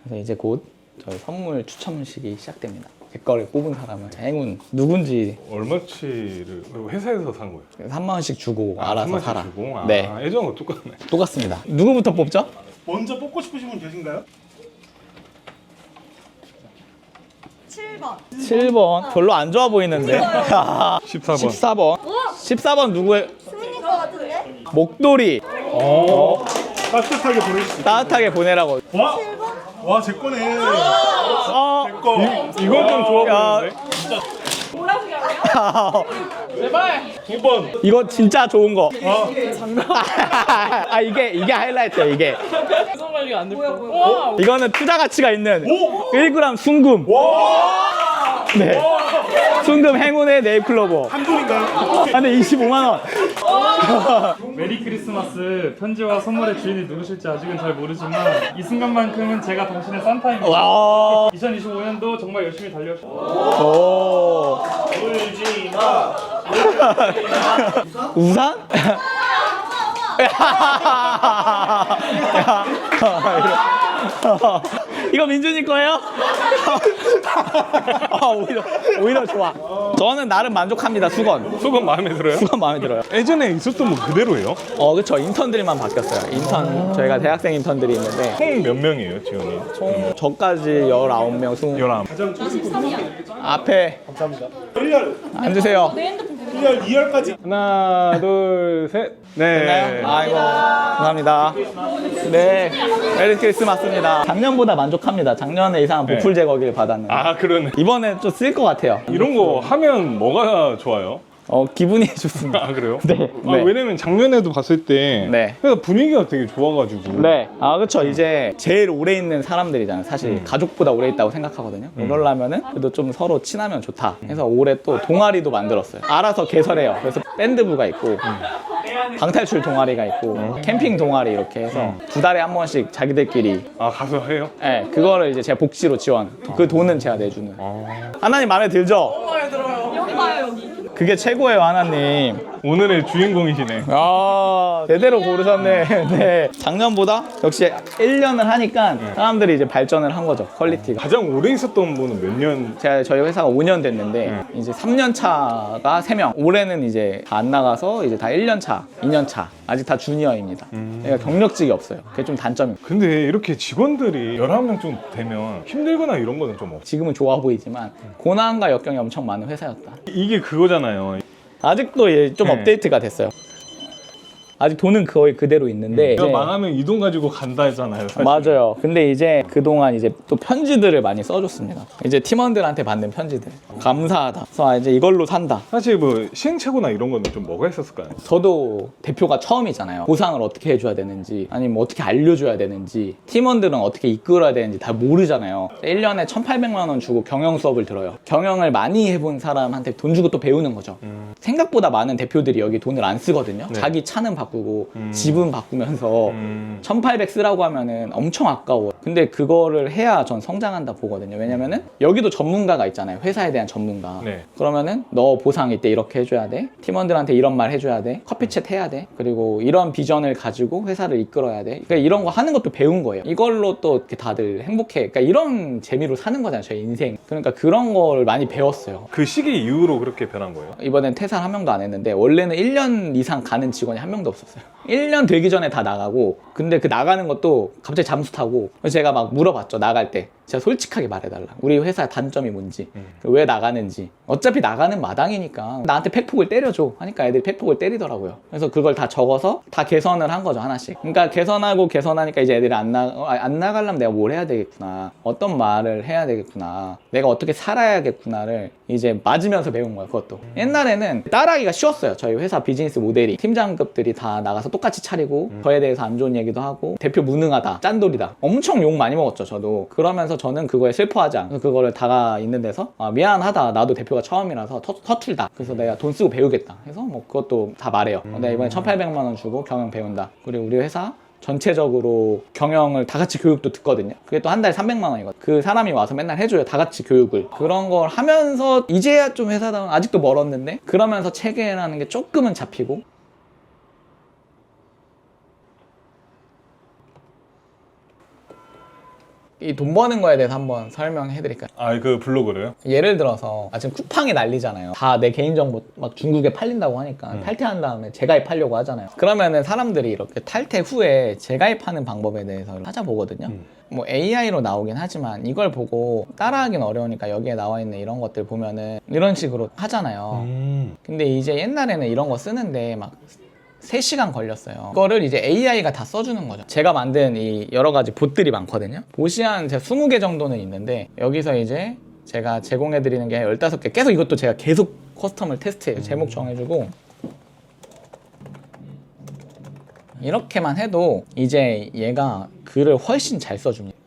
그래서 이제 곧 저희 선물 추첨식이 시작됩니다. 제 거를 뽑은 사람은 행운 누군지 얼마치를 회사에서 산 거예요? 3만 원씩 주고 알아서 3만씩 사라. 주고? 네, 예전과 똑같네. 똑같습니다. 누구부터 뽑죠? 먼저 뽑고 싶으신 분 계신가요? 7번. 7번 별로 안 좋아 보이는데. 14번. 14번. 14번 누구의? 승민이 거 같은데? 목도리. 따뜻하게 보내실 수 있어요. 따뜻하게 보내라고. 와, 제 거네. 제 거. 이건 좀 좋아 보이는데? 제발. 2번. 이거 진짜 좋은 거. 이게 하이라이트야, 이게. 이거는 투자 가치가 있는 1g 순금. 네. 순금 행운의 네잎클로버. 한돈인가요? 근데 25만 원. 메리 크리스마스 편지와 선물의 주인이 누구실지 아직은 잘 모르지만 이 순간만큼은 제가 당신의 산타입니다. 와. 2025년도 정말 열심히 달려주세요. 오. 울지 마. 우산? 이거 민준이 거예요? 오히려 좋아. 저는 나름 만족합니다. 수건 마음에 들어요? 수건 마음에 들어요. 예전에 있었던 뭐 그대로예요? 그쵸. 인턴들만 바뀌었어요. 저희가 대학생 인턴들이 있는데 총 몇 명이에요, 지원이? 총 저까지 19명, 20. 19. 앞에 감사합니다. 1열. 앉으세요. 1열, 2열까지. 하나, 둘, 셋. 네. 됐나요? 아이고, 감사합니다. 네, 메리 크리스마스입니다. 작년보다 만족합니다. 작년에 이상한 보풀 제거기를 받았는데 그러네. 이번에 좀 쓸 것 같아요. 이런 거 하면 뭐가 좋아요? 기분이 좋습니다. 아 그래요? 네. 아, 네. 왜냐면 작년에도 봤을 때 네. 회사 분위기가 되게 좋아가지고. 네. 아, 그쵸. 이제 제일 오래 있는 사람들이잖아요. 사실 가족보다 오래 있다고 생각하거든요. 그러려면은 그래도 좀 서로 친하면 좋다. 그래서 올해 또 동아리도 만들었어요. 알아서 개설해요. 그래서 밴드부가 있고, 방탈출 동아리가 있고, 캠핑 동아리 이렇게 해서 2달에 한 번씩 자기들끼리 아 가서 해요? 네, 그거를 이제 제가 복지로 지원. 그 돈은 제가 내주는. 하나님 마음에 들죠? 여기 봐요, 여기. 그게 최고예요, 하나님. 오늘의 주인공이시네. 아, 제대로 고르셨네. 네. 작년보다 역시 1년을 하니까 사람들이 이제 발전을 한 거죠, 퀄리티가. 가장 오래 있었던 분은 몇 년? 저희 회사가 5년 됐는데 이제 3년 차가 3명. 올해는 이제 다 안 나가서 이제 다 1년 차, 2년 차. 아직 다 주니어입니다. 그러니까 경력직이 없어요. 그게 좀 단점입니다. 근데 이렇게 직원들이 11명 좀 되면 힘들거나 이런 거는 좀 없어. 지금은 좋아 보이지만 고난과 역경이 엄청 많은 회사였다. 이게 그거잖아요. 아직도 좀 네. 업데이트가 됐어요. 아직 돈은 거의 그대로 있는데 내가 이제 망하면 이 돈 가지고 간다 했잖아요. 사실. 맞아요. 근데 이제 그동안 이제 또 편지들을 많이 써줬습니다. 이제 팀원들한테 받는 편지들. 감사하다. 그래서 이제 이걸로 산다. 사실 뭐 시행착오나 이런 거는 좀 뭐가 있었을까요? 저도 대표가 처음이잖아요. 보상을 어떻게 해줘야 되는지, 아니면 어떻게 알려줘야 되는지, 팀원들은 어떻게 이끌어야 되는지 다 모르잖아요. 1년에 1,800만 원 주고 경영 수업을 들어요. 경영을 많이 해본 사람한테 돈 주고 또 배우는 거죠. 생각보다 많은 대표들이 여기 돈을 안 쓰거든요. 네. 자기 차는 바꾸고 집은 바꾸면서 1,800 쓰라고 하면은 엄청 아까워. 근데 그거를 해야 전 성장한다 보거든요. 왜냐면은 여기도 전문가가 있잖아요. 회사에 대한 전문가. 네. 그러면은 너 보상 이때 이렇게 해줘야 돼. 팀원들한테 이런 말 해줘야 돼. 커피챗 해야 돼. 그리고 이런 비전을 가지고 회사를 이끌어야 돼. 그러니까 이런 거 하는 것도 배운 거예요. 이걸로 또 이렇게 다들 행복해. 그러니까 이런 재미로 사는 거잖아요. 저희 인생. 그러니까 그런 걸 많이 배웠어요. 그 시기 이후로 그렇게 변한 거예요? 이번엔 퇴사를 한 명도 안 했는데 원래는 1년 이상 가는 직원이 한 명도 없었어요. 1년 되기 전에 다 나가고, 근데 그 나가는 것도 갑자기 잠수 타고. 그래서 제가 막 물어봤죠. 나갈 때 제가 솔직하게 말해달라. 우리 회사의 단점이 뭔지, 왜 나가는지. 어차피 나가는 마당이니까 나한테 팩폭을 때려줘 하니까 애들이 팩폭을 때리더라고요. 그래서 그걸 다 적어서 다 개선을 한 거죠, 하나씩. 그러니까 개선하니까 이제 애들이 안 나가려면 내가 뭘 해야 되겠구나, 어떤 말을 해야 되겠구나, 내가 어떻게 살아야겠구나를 이제 맞으면서 배운 거예요. 그것도 옛날에는 따라하기가 쉬웠어요. 저희 회사 비즈니스 모델이 팀장급들이 다 나가서 똑같이 차리고 저에 대해서 안 좋은 얘기도 하고, 대표 무능하다, 짠돌이다, 엄청 욕 많이 먹었죠, 저도. 그러면서 저는 그거에 슬퍼하지 않고 그거를 다가 있는 데서 미안하다, 나도 대표가 처음이라서 서툴다, 그래서 내가 돈 쓰고 배우겠다 해서 뭐 그것도 다 말해요. 내가 이번에 1,800만 원 주고 경영 배운다. 그리고 우리 회사 전체적으로 경영을 다 같이 교육도 듣거든요. 그게 또 한 달에 300만 원이거든요. 그 사람이 와서 맨날 해줘요, 다 같이 교육을. 그런 걸 하면서 이제야 좀 회사다운, 아직도 멀었는데 그러면서 체계라는 게 조금은 잡히고. 이 돈 버는 거에 대해서 한번 설명해 드릴까요? 아, 그 블로그로요? 예를 들어서 지금 쿠팡이 난리잖아요. 다 내 개인정보 막 중국에 팔린다고 하니까 탈퇴한 다음에 재가입하려고 하잖아요. 그러면은 사람들이 이렇게 탈퇴 후에 재가입하는 방법에 대해서 찾아보거든요. 뭐 AI로 나오긴 하지만 이걸 보고 따라하기는 어려우니까 여기에 나와 있는 이런 것들 보면은 이런 식으로 하잖아요. 근데 이제 옛날에는 이런 거 쓰는데 막 3시간 걸렸어요. 그거를 이제 AI가 다 써주는 거죠. 제가 만든 이 여러 가지 봇들이 많거든요. 봇이 한 20개 정도는 있는데, 여기서 이제 제가 제공해드리는 게 15개. 계속 이것도 제가 계속 커스텀을 테스트해요. 제목 정해주고. 이렇게만 해도 이제 얘가 글을 훨씬 잘 써줍니다.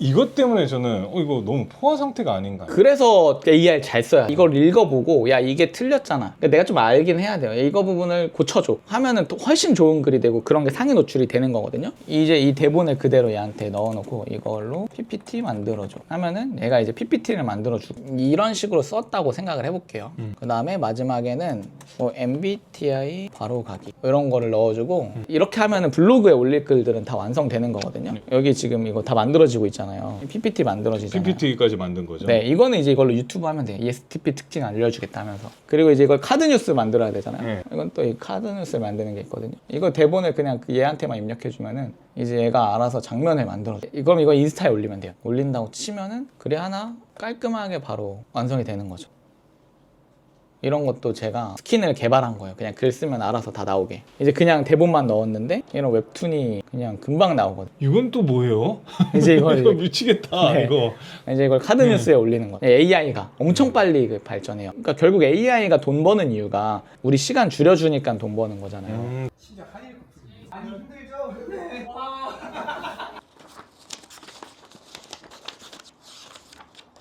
이것 때문에 저는 이거 너무 포화 상태가 아닌가. 그래서 AI를 잘 써야 돼. 이걸 읽어보고 야 이게 틀렸잖아, 그러니까 내가 좀 알긴 해야 돼요. 이거 부분을 고쳐줘 하면은 또 훨씬 좋은 글이 되고 그런 게 상위 노출이 되는 거거든요. 이제 이 대본을 그대로 얘한테 넣어놓고 이걸로 PPT 만들어줘 하면은 얘가 이제 PPT를 만들어주고, 이런 식으로 썼다고 생각을 해볼게요. 그 다음에 마지막에는 뭐 MBTI 바로 가기 이런 거를 넣어주고, 이렇게 하면은 블로그에 올릴 글들은 다 완성되는 거거든요. 여기 지금 이거 다 만들어지고 있잖아요. PPT 만들어지잖아요. PPT까지 만든 거죠? 네, 이거는 이제 이걸로 유튜브 하면 돼요. ESTP 특징 알려주겠다 하면서. 그리고 이제 이걸 카드 뉴스 만들어야 되잖아요. 네. 이건 또 이 카드 뉴스 만드는 게 있거든요. 이거 대본을 그냥 그 얘한테만 입력해주면은 이제 얘가 알아서 장면을 만들어줘. 이거 인스타에 올리면 돼요. 올린다고 치면은 글이 하나 깔끔하게 바로 완성이 되는 거죠. 이런 것도 제가 스킨을 개발한 거예요. 그냥 글 쓰면 알아서 다 나오게. 이제 그냥 대본만 넣었는데 이런 웹툰이 그냥 금방 나오거든요. 이건 또 뭐예요? 이제 이걸 이거 미치겠다. 네. 이거. 이제 이걸 카드뉴스에 올리는 거예요. AI가 엄청 빨리 발전해요. 그러니까 결국 AI가 돈 버는 이유가 우리 시간 줄여주니까 돈 버는 거잖아요.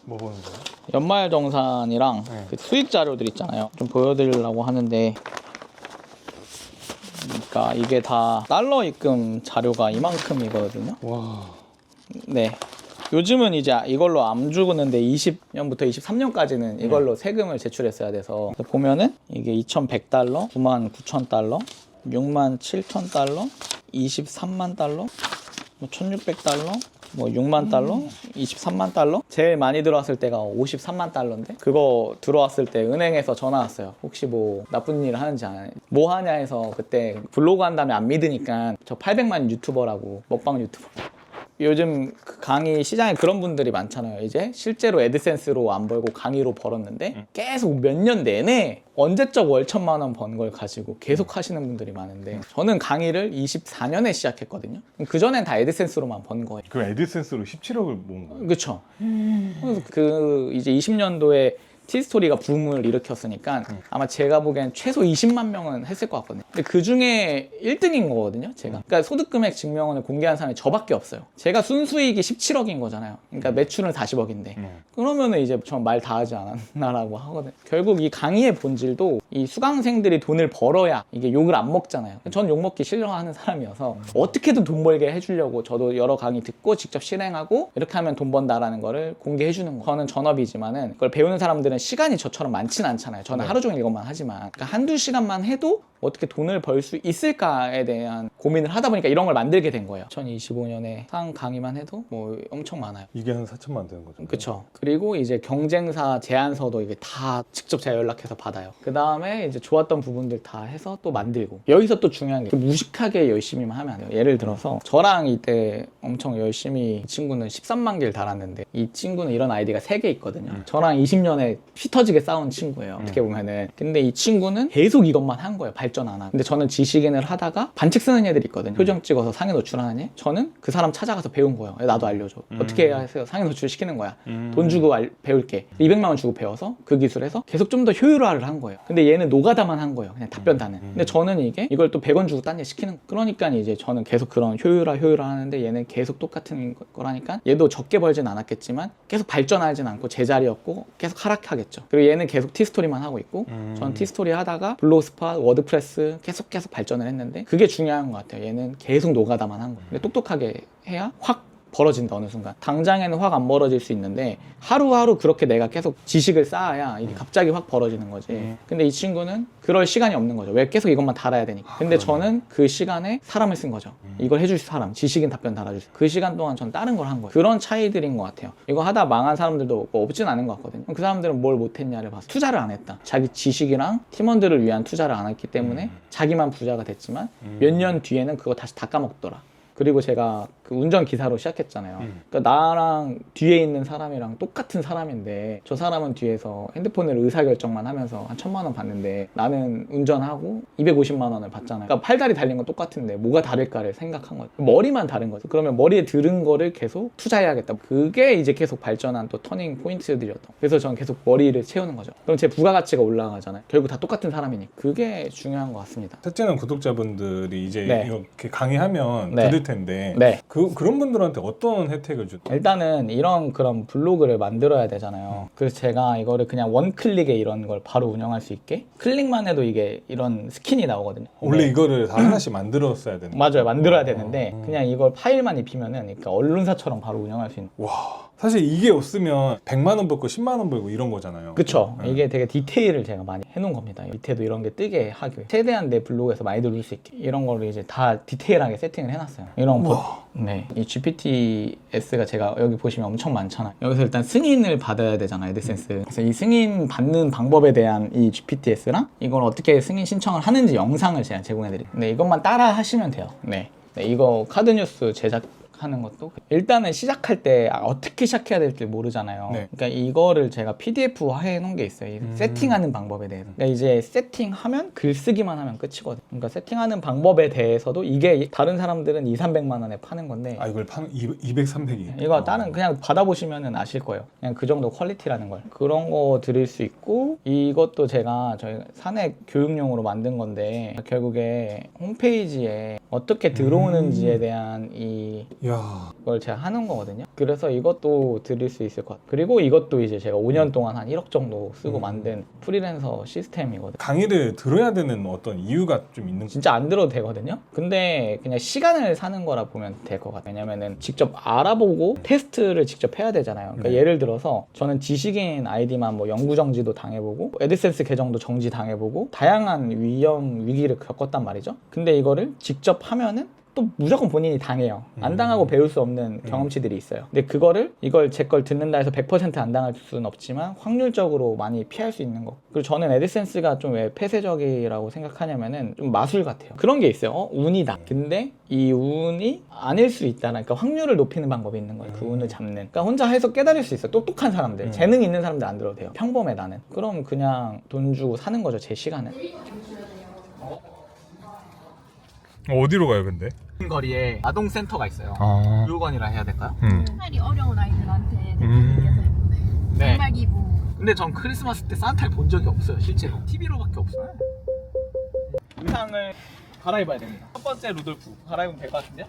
뭐 보는 거야? 연말정산이랑 네. 그 수익 자료들 있잖아요. 좀 보여드리려고 하는데, 그러니까 이게 다 달러 입금 자료가 이만큼이거든요. 와. 네. 요즘은 이제 이걸로 안 주고는데 20년부터 23년까지는 이걸로 세금을 제출했어야 돼서 보면은 이게 2,100달러, 99,000달러, 67,000달러, 23만 달러, 뭐 1,600달러, 뭐 6만 달러, 23만 달러? 제일 많이 들어왔을 때가 53만 달러인데 그거 들어왔을 때 은행에서 전화 왔어요. 혹시 뭐 나쁜 일 하는지 뭐 하냐 해서 그때 블로그 한 다음에 안 믿으니까 저 800만 유튜버라고, 먹방 유튜버. 요즘 그 강의 시장에 그런 분들이 많잖아요. 이제 실제로 애드센스로 안 벌고 강의로 벌었는데 계속 몇 년 내내 언제적 월 1,000만 원 번 걸 가지고 계속 하시는 분들이 많은데 저는 강의를 24년에 시작했거든요. 그전엔 다 애드센스로만 번 거예요. 그 애드센스로 17억을 모은 거예요? 그쵸. 그래서 그 이제 20년도에 티스토리가 붐을 일으켰으니까 아마 제가 보기엔 최소 20만 명은 했을 것 같거든요. 근데 그 중에 1등인 거거든요, 제가. 그러니까 소득금액 증명원을 공개한 사람이 저밖에 없어요. 제가 순수익이 17억인 거잖아요. 그러니까 매출은 40억인데. 그러면은 이제 전 말 다 하지 않았나라고 하거든요. 결국 이 강의의 본질도 이 수강생들이 돈을 벌어야 이게 욕을 안 먹잖아요. 전 욕 먹기 싫어하는 사람이어서 어떻게든 돈 벌게 해주려고 저도 여러 강의 듣고 직접 실행하고 이렇게 하면 돈 번다라는 거를 공개해 주는 거예요. 저는 전업이지만은 그걸 배우는 사람들은 시간이 저처럼 많지는 않잖아요. 저는 하루 종일 이것만 하지만. 그러니까 한두 시간만 해도 어떻게 돈을 벌 수 있을까에 대한 고민을 하다 보니까 이런 걸 만들게 된 거예요. 2025년에 상 강의만 해도 뭐 엄청 많아요. 이게 한 4천만 원 되는 거죠? 그쵸. 그리고 이제 경쟁사 제안서도 이게 다 직접 제가 연락해서 받아요. 그 다음에 이제 좋았던 부분들 다 해서 또 만들고. 여기서 또 중요한 게 무식하게 열심히만 하면 안 돼요. 예를 들어서 저랑 이때 엄청 열심히 이 친구는 13만 개를 달았는데 이 친구는 이런 아이디가 3개 있거든요. 저랑 20년에 피 터지게 싸운 친구예요. 어떻게 보면은. 근데 이 친구는 계속 이것만 한 거예요. 발전 안 하고. 근데 저는 지식인을 하다가 반칙 쓰는 애들이 있거든요. 표정 찍어서 상해 노출하는 애. 저는 그 사람 찾아가서 배운 거예요. 나도 알려줘. 어떻게 해야 해서 상해 노출 시키는 거야. 돈 주고 배울게. 200만 원 주고 배워서 그 기술에서 계속 좀 더 효율화를 한 거예요. 근데 얘는 노가다만 한 거예요. 그냥 답변 다는. 근데 저는 이걸 또 100원 주고 딴 애 시키는 거예요. 그러니까 이제 저는 계속 그런 효율화 하는데 얘는 계속 똑같은 거라니까 얘도 적게 벌진 않았겠지만 계속 발전하진 않고 제자리였고 계속 하락하겠죠. 그리고 얘는 계속 티스토리만 하고 있고 저는 티스토리 하다가 블로그스팟, 워드프레스 계속 발전을 했는데 그게 중요한 것 같아요. 얘는 계속 노가다만 한 거예요. 근데 똑똑하게 해야 확 벌어진다. 어느 순간 당장에는 확 안 벌어질 수 있는데 하루하루 그렇게 내가 계속 지식을 쌓아야 이게 갑자기 확 벌어지는 거지. 근데 이 친구는 그럴 시간이 없는 거죠. 왜 계속 이것만 달아야 되니까. 근데 저는 그 시간에 사람을 쓴 거죠. 이걸 해줄 사람, 지식인 답변 달아줄 그 시간 동안 전 다른 걸 한 거예요. 그런 차이들인 것 같아요. 이거 하다 망한 사람들도 없진 않은 것 같거든요. 그 사람들은 뭘 못했냐를 봐서 투자를 안 했다. 자기 지식이랑 팀원들을 위한 투자를 안 했기 때문에 자기만 부자가 됐지만 몇 년 뒤에는 그거 다시 다 까먹더라. 그리고 제가 그 운전기사로 시작했잖아요. 그러니까 나랑 뒤에 있는 사람이랑 똑같은 사람인데 저 사람은 뒤에서 핸드폰으로 의사결정만 하면서 한 1,000만 원 받는데 나는 운전하고 250만 원을 받잖아요. 그러니까 팔다리 달린 건 똑같은데 뭐가 다를까를 생각한 거죠. 머리만 다른 거죠. 그러면 머리에 들은 거를 계속 투자해야겠다. 그게 이제 계속 발전한 또 터닝 포인트들이었던 거예요. 그래서 저는 계속 머리를 채우는 거죠. 그럼 제 부가가치가 올라가잖아요. 결국 다 똑같은 사람이니까. 그게 중요한 것 같습니다. 첫째는 구독자분들이 이제 네. 이렇게 강의하면 네. 들을 텐데 네. 그런 분들한테 어떤 혜택을 주죠? 일단은 그런 블로그를 만들어야 되잖아요. 그래서 제가 이거를 그냥 원클릭에 이런 걸 바로 운영할 수 있게 클릭만 해도 이게 이런 스킨이 나오거든요. 원래 네. 이거를 다 하나씩 만들었어야 되는 맞아요. 만들어야 되는데 그냥 이걸 파일만 입히면은 그러니까 언론사처럼 바로 운영할 수 있는. 와, 사실 이게 없으면 100만 원 벌고 10만 원 벌고 이런 거잖아요. 그쵸. 이게 되게 디테일을 제가 많이 해놓은 겁니다. 밑에도 이런 게 뜨게 하기 위해 최대한 내 블로그에서 많이 누를 수 있게 이런 거를 이제 다 디테일하게 세팅을 해놨어요. 이런 네, 이 GPTS가 제가 여기 보시면 엄청 많잖아요. 여기서 일단 승인을 받아야 되잖아요, 애드센스. 그래서 이 승인 받는 방법에 대한 이 GPTS랑 이걸 어떻게 승인 신청을 하는지 영상을 제가 제공해드릴게요. 네, 이것만 따라 하시면 돼요. 네, 이거 카드뉴스 제작 시작하는 것도 일단은 시작할 때 어떻게 시작해야 될지 모르잖아요. 네. 그러니까 이거를 제가 PDF화 해놓은 게 있어요. 이 세팅하는 방법에 대해서. 그러니까 이제 세팅하면 글 쓰기만 하면 끝이거든요. 그러니까 세팅하는 방법에 대해서도 이게 다른 사람들은 200~300만 원에 파는 건데 아 이걸 파는 200, 300이. 이거 다른 그냥 받아보시면은 아실 거예요. 그냥 그 정도 퀄리티라는 걸. 그런 거 드릴 수 있고 이것도 제가 저희 사내 교육용으로 만든 건데 결국에 홈페이지에 어떻게 들어오는지에 대한 야. 이걸 제가 하는 거거든요. 그래서 이것도 드릴 수 있을 것 같아요. 그리고 이것도 이제 제가 5년 동안 한 1억 정도 쓰고 만든 프리랜서 시스템이거든요. 강의를 들어야 되는 어떤 이유가 좀 있는 거죠. 진짜 안 들어도 되거든요. 근데 그냥 시간을 사는 거라 보면 될 것 같아요. 왜냐면은 직접 알아보고 테스트를 직접 해야 되잖아요. 그러니까 예를 들어서 저는 지식인 아이디만 뭐 영구 정지도 당해보고 애드센스 계정도 정지 당해보고 다양한 위험 위기를 겪었단 말이죠. 근데 이거를 직접 하면은 또 무조건 본인이 당해요. 안 당하고 배울 수 없는 경험치들이 있어요. 근데 이걸 제 걸 듣는다 해서 100% 안 당할 수는 없지만 확률적으로 많이 피할 수 있는 거. 그리고 저는 애드센스가 좀 왜 폐쇄적이라고 생각하냐면은 좀 마술 같아요. 그런 게 있어요. 운이다. 근데 이 운이 아닐 수 있다. 그러니까 확률을 높이는 방법이 있는 거예요. 그 운을 잡는. 그러니까 혼자 해서 깨달을 수 있어요. 똑똑한 사람들. 재능 있는 사람들 안 들어도 돼요. 평범해 나는. 그럼 그냥 돈 주고 사는 거죠. 제 시간을. 어디로 가요, 근데? 거리에 아동센터가 있어요. 아. 교육원이라 해야 될까요? 생활이 어려운 아이들한테 대표님께서 이번에 네. 연말 기부 근데 전 크리스마스 때 산타를 본 적이 없어요. 실제로 TV로밖에 없어요. 의상을 갈아입어야 됩니다. 첫 번째 루돌프 갈아입으면 될 것 같은데요?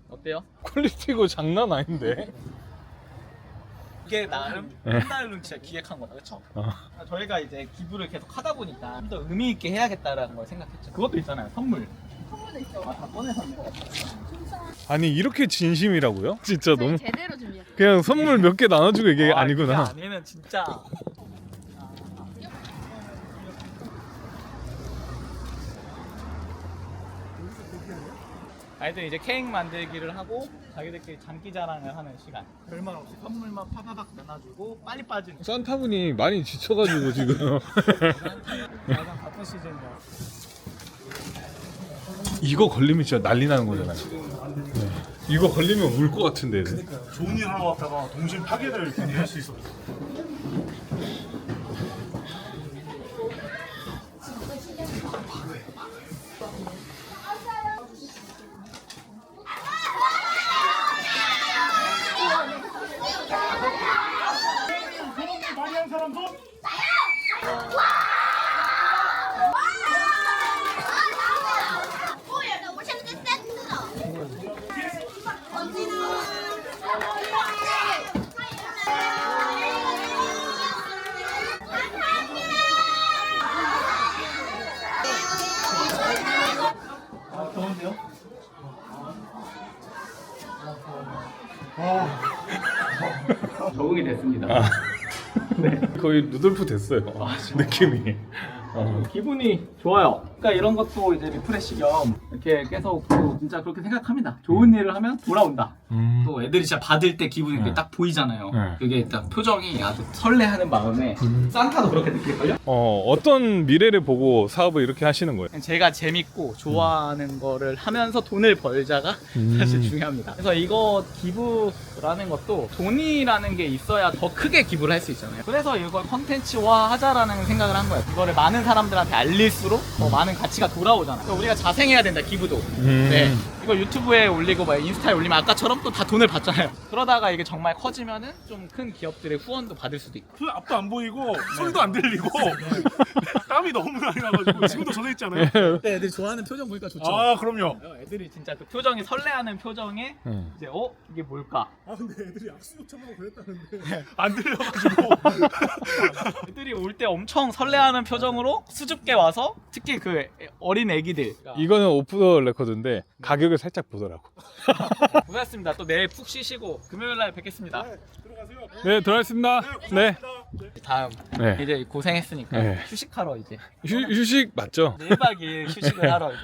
어때요? 퀄리티가 장난 아닌데. 이게 나름 한달로 진짜 기획한 거다, 그렇죠? 저희가 이제 기부를 계속 하다 보니까 좀 더 의미 있게 해야겠다라는 걸 생각했죠. 그것도 있잖아요, 선물. 선물도 있죠. 다 꺼내셨네. 아니 이렇게 진심이라고요? 진짜 너무 제대로 준비했어요. 그냥 선물 몇 개 나눠주고 이게 아니구나. 그게 아니면 진짜. 아이들 이제 케이크 만들기를 하고 자기들끼리 장기 자랑을 하는 시간. 별말 없이 선물만 파바박 나눠주고 빨리 빠지는. 산타분이 많이 지쳐가지고 지금. 가장 바쁜 시즌이야. 이거 걸리면 진짜 난리 나는 거잖아요. 네. 이거 걸리면 울 것 같은데. 좋은 일 하러 왔다가 동심 파괴를 할 수 있어. 많이 한 사람 손? 더운데요? 적응이 됐습니다. 거의 루돌프 됐어요. 느낌이. 기분이 좋아요. 그러니까 이런 것도 이제 리프레시 겸 이렇게 계속 또 진짜 그렇게 생각합니다. 좋은 일을 하면 돌아온다. 또 애들이 진짜 받을 때 기분이 이렇게 딱 보이잖아요. 네. 그게 딱 표정이 아주 설레하는 마음에 산타도 그렇게 느낄걸요? 어떤 미래를 보고 사업을 이렇게 하시는 거예요? 제가 재밌고 좋아하는 거를 하면서 돈을 벌자가 사실 중요합니다. 그래서 이거 기부라는 것도 돈이라는 게 있어야 더 크게 기부를 할 수 있잖아요. 그래서 이걸 컨텐츠화 하자라는 생각을 한 거예요. 이거를 많은 사람들한테 알릴수록 더 많은 가치가 돌아오잖아요. 그래서 우리가 자생해야 된다, 기부도. 네. 이거 유튜브에 올리고 막 인스타에 올리면 아까처럼 또 다 돈을 받잖아요. 그러다가 이게 정말 커지면은 좀 큰 기업들의 후원도 받을 수도 있고. 그 앞도 안 보이고 소리도 안 들리고 땀이 너무 많이 나가지고 지금도 젖어 있잖아요. 네, 애들이 좋아하는 표정 보니까 좋죠. 아 그럼요. 애들이 진짜 그 표정이 설레하는 표정에 이제 이게 뭘까? 아 근데 애들이 악수 요청하고 그랬다는데 안 들려가지고 애들이 올 때 엄청 설레하는 표정으로 수줍게 와서 특히 그 어린 애기들. 이거는 오프 더 레코드인데 가격을 살짝 보더라고. 고생하셨습니다. 또 내일 푹 쉬시고 금요일 날 뵙겠습니다. 들어가세요. 네, 들어가겠습니다. 네. 다음 네. 이제 고생했으니까 네. 휴식하러 이제 휴식 맞죠? 1박 2일 휴식을 하러 이제.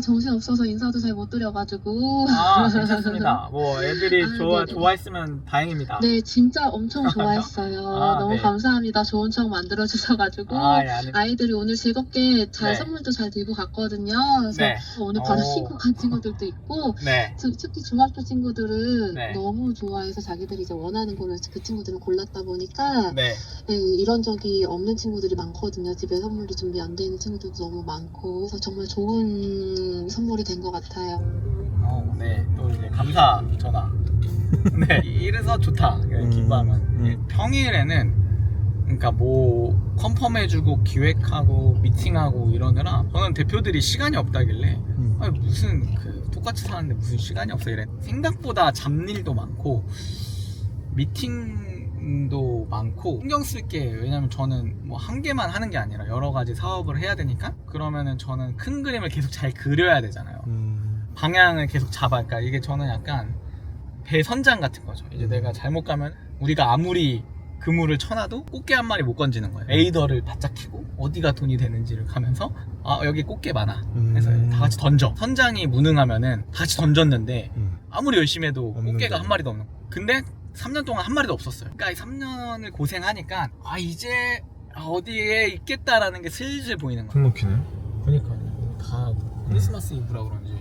정신 없어서 인사도 잘 못 드려가지고. 아, 괜찮습니다. 뭐 애들이 아, 네네. 좋아했으면 다행입니다. 네, 진짜 엄청 좋아했어요. 아, 너무 네. 감사합니다. 좋은 추억 만들어주셔가지고. 아, 예, 아닙니다. 아이들이 오늘 즐겁게 잘 네. 선물도 잘 들고 갔거든요. 그래서 네. 오늘 바로 오. 신고 간 친구들도 있고. 네. 특히 중학교 친구들은 네. 너무 좋아해서 자기들이 이제 원하는 거를 그 친구들은 골랐다 보니까 네. 네, 이런 적이 없는 친구들이 많거든요. 집에 선물이 준비 안 돼 있는 친구들도 너무 많고 그래서 정말 좋은 선물이 된 것 같아요. 네. 또 이제 감사 전화. 네. 이래서 좋다. 기부하면. 평일에는 그러니까 뭐 컨펌해주고 기획하고 미팅하고 이러느라 저는 대표들이 시간이 없다길래 아니, 무슨 그 똑같이 사는데 무슨 시간이 없어 이래. 생각보다 잡일도 많고 미팅도 많고 신경 쓸 게 왜냐면 저는 뭐 한 개만 하는 게 아니라 여러 가지 사업을 해야 되니까 그러면은 저는 큰 그림을 계속 잘 그려야 되잖아요. 방향을 계속 잡아. 그러니까 이게 저는 약간 배 선장 같은 거죠. 이제 내가 잘못 가면 우리가 아무리 그물을 쳐놔도 꽃게 한 마리 못 건지는 거예요. 에이더를 바짝 키고 어디가 돈이 되는지를 가면서 아 여기 꽃게 많아. 그래서 다 같이 던져. 선장이 무능하면은 다 같이 던졌는데 아무리 열심히 해도 꽃게가 한 마리도 없는 거예요. 근데 3년 동안 한 마리도 없었어요. 그러니까 3년을 고생하니까 아 이제 어디에 있겠다라는 게 슬슬 보이는 거예요. 먹히네. 그러니까요. 다 크리스마스 이브라 그런지.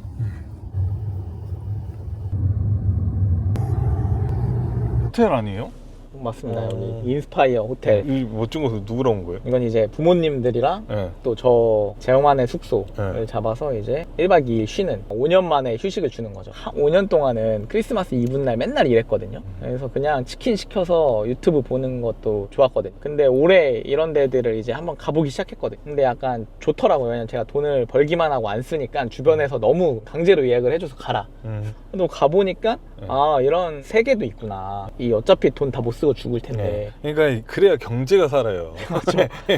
호텔 아니에요? 맞습니다. 어. 여기 인스파이어 호텔. 이 멋진 곳에서 누구랑 온 거예요? 이건 이제 부모님들이랑 네. 또 저 제어만의 숙소를 네. 잡아서 이제 1박 2일 쉬는 5년 만에 휴식을 주는 거죠. 5년 동안은 크리스마스 이브날 맨날 일했거든요. 그래서 그냥 치킨 시켜서 유튜브 보는 것도 좋았거든요. 근데 올해 이런 데들을 이제 한번 가보기 시작했거든요. 근데 약간 좋더라고요. 왜냐면 제가 돈을 벌기만 하고 안 쓰니까 주변에서 너무 강제로 예약을 해줘서 가라. 또 가보니까 아 이런 세계도 있구나. 이 어차피 돈 다 못 쓰고 죽을 텐데. 그러니까 그래야 경제가 살아요.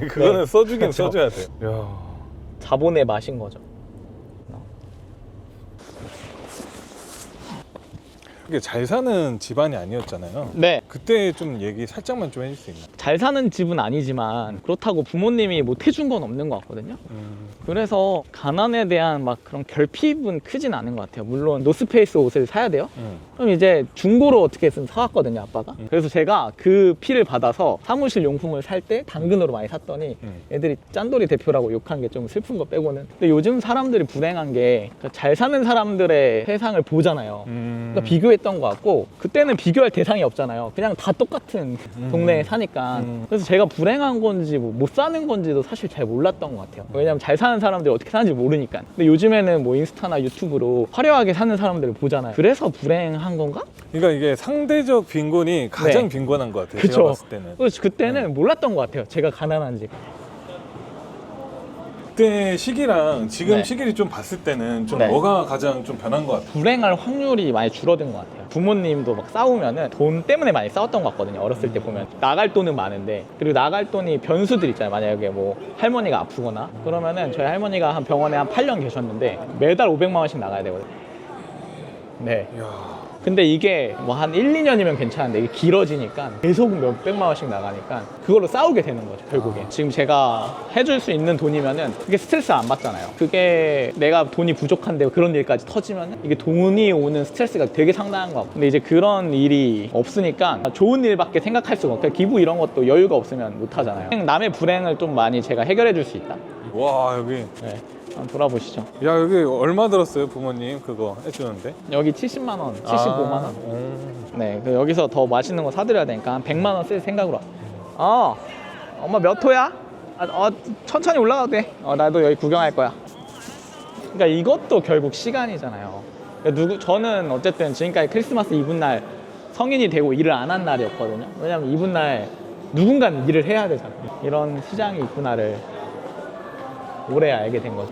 그거는 네. 써주긴 그렇죠. 써줘야 돼요. 야. 자본의 맛인 거죠. 이게 잘 사는 집안이 아니었잖아요. 네. 그때 좀 얘기 살짝만 좀 해줄 수 있나요? 잘 사는 집은 아니지만 그렇다고 부모님이 못 해준 건 없는 것 같거든요. 그래서 가난에 대한 막 그런 결핍은 크진 않은 것 같아요. 물론 노스페이스 옷을 사야 돼요. 그럼 이제 중고로 어떻게든 사왔거든요, 아빠가. 그래서 제가 그 피를 받아서 사무실 용품을 살 때 당근으로 많이 샀더니 애들이 짠돌이 대표라고 욕한 게 좀 슬픈 거 빼고는. 근데 요즘 사람들이 불행한 게 잘 사는 사람들의 세상을 보잖아요. 그러니까 비교했던 것 같고 그때는 비교할 대상이 없잖아요. 그냥 다 똑같은 동네에 사니까. 그래서 제가 불행한 건지 뭐 못 사는 건지도 사실 잘 몰랐던 것 같아요. 왜냐면 잘 사는 사람들이 어떻게 사는지 모르니까. 근데 요즘에는 뭐 인스타나 유튜브로 화려하게 사는 사람들을 보잖아요. 그래서 불행한 건가? 그러니까 이게 상대적 빈곤이 가장 네. 빈곤한 것 같아요. 그쵸. 제가 봤을 때는. 그래서 그때는 몰랐던 것 같아요. 제가 가난한지. 그때 시기랑 지금 네. 시기를 좀 봤을 때는 좀 네. 뭐가 가장 좀 변한 것 같아요? 불행할 확률이 많이 줄어든 것 같아요. 부모님도 막 싸우면은 돈 때문에 많이 싸웠던 것 같거든요. 어렸을 때 보면 나갈 돈은 많은데 그리고 나갈 돈이 변수들 있잖아요. 만약에 뭐 할머니가 아프거나 그러면은 저희 할머니가 한 병원에 한 8년 계셨는데 매달 500만 원씩 나가야 되거든요. 네. 이야. 근데 이게 뭐 한 1, 2년이면 괜찮은데 이게 길어지니까 계속 몇백만 원씩 나가니까 그걸로 싸우게 되는 거죠, 결국에. 지금 제가 해줄 수 있는 돈이면은 그게 스트레스 안 받잖아요. 그게 내가 돈이 부족한데 그런 일까지 터지면은 이게 돈이 오는 스트레스가 되게 상당한 것 같고. 근데 이제 그런 일이 없으니까 좋은 일밖에 생각할 수가 없고 기부 이런 것도 여유가 없으면 못 하잖아요. 남의 불행을 좀 많이 제가 해결해 줄 수 있다. 와 여기. 네. 한번 돌아보시죠. 야 여기 얼마 들었어요 부모님 그거 해주는데? 여기 70만 원, 75만 원. 네, 그 여기서 더 맛있는 거 사드려야 되니까 한 100만 원 쓸 생각으로. 엄마 몇 호야? 천천히 올라가도 돼. 나도 여기 구경할 거야. 그러니까 이것도 결국 시간이잖아요. 그러니까 저는 어쨌든 지금까지 크리스마스 이브날 성인이 되고 일을 안 한 날이었거든요. 왜냐면 이브날 누군가는 일을 해야 되잖아요. 이런 시장이 있구나를 올해 알게 된 거죠.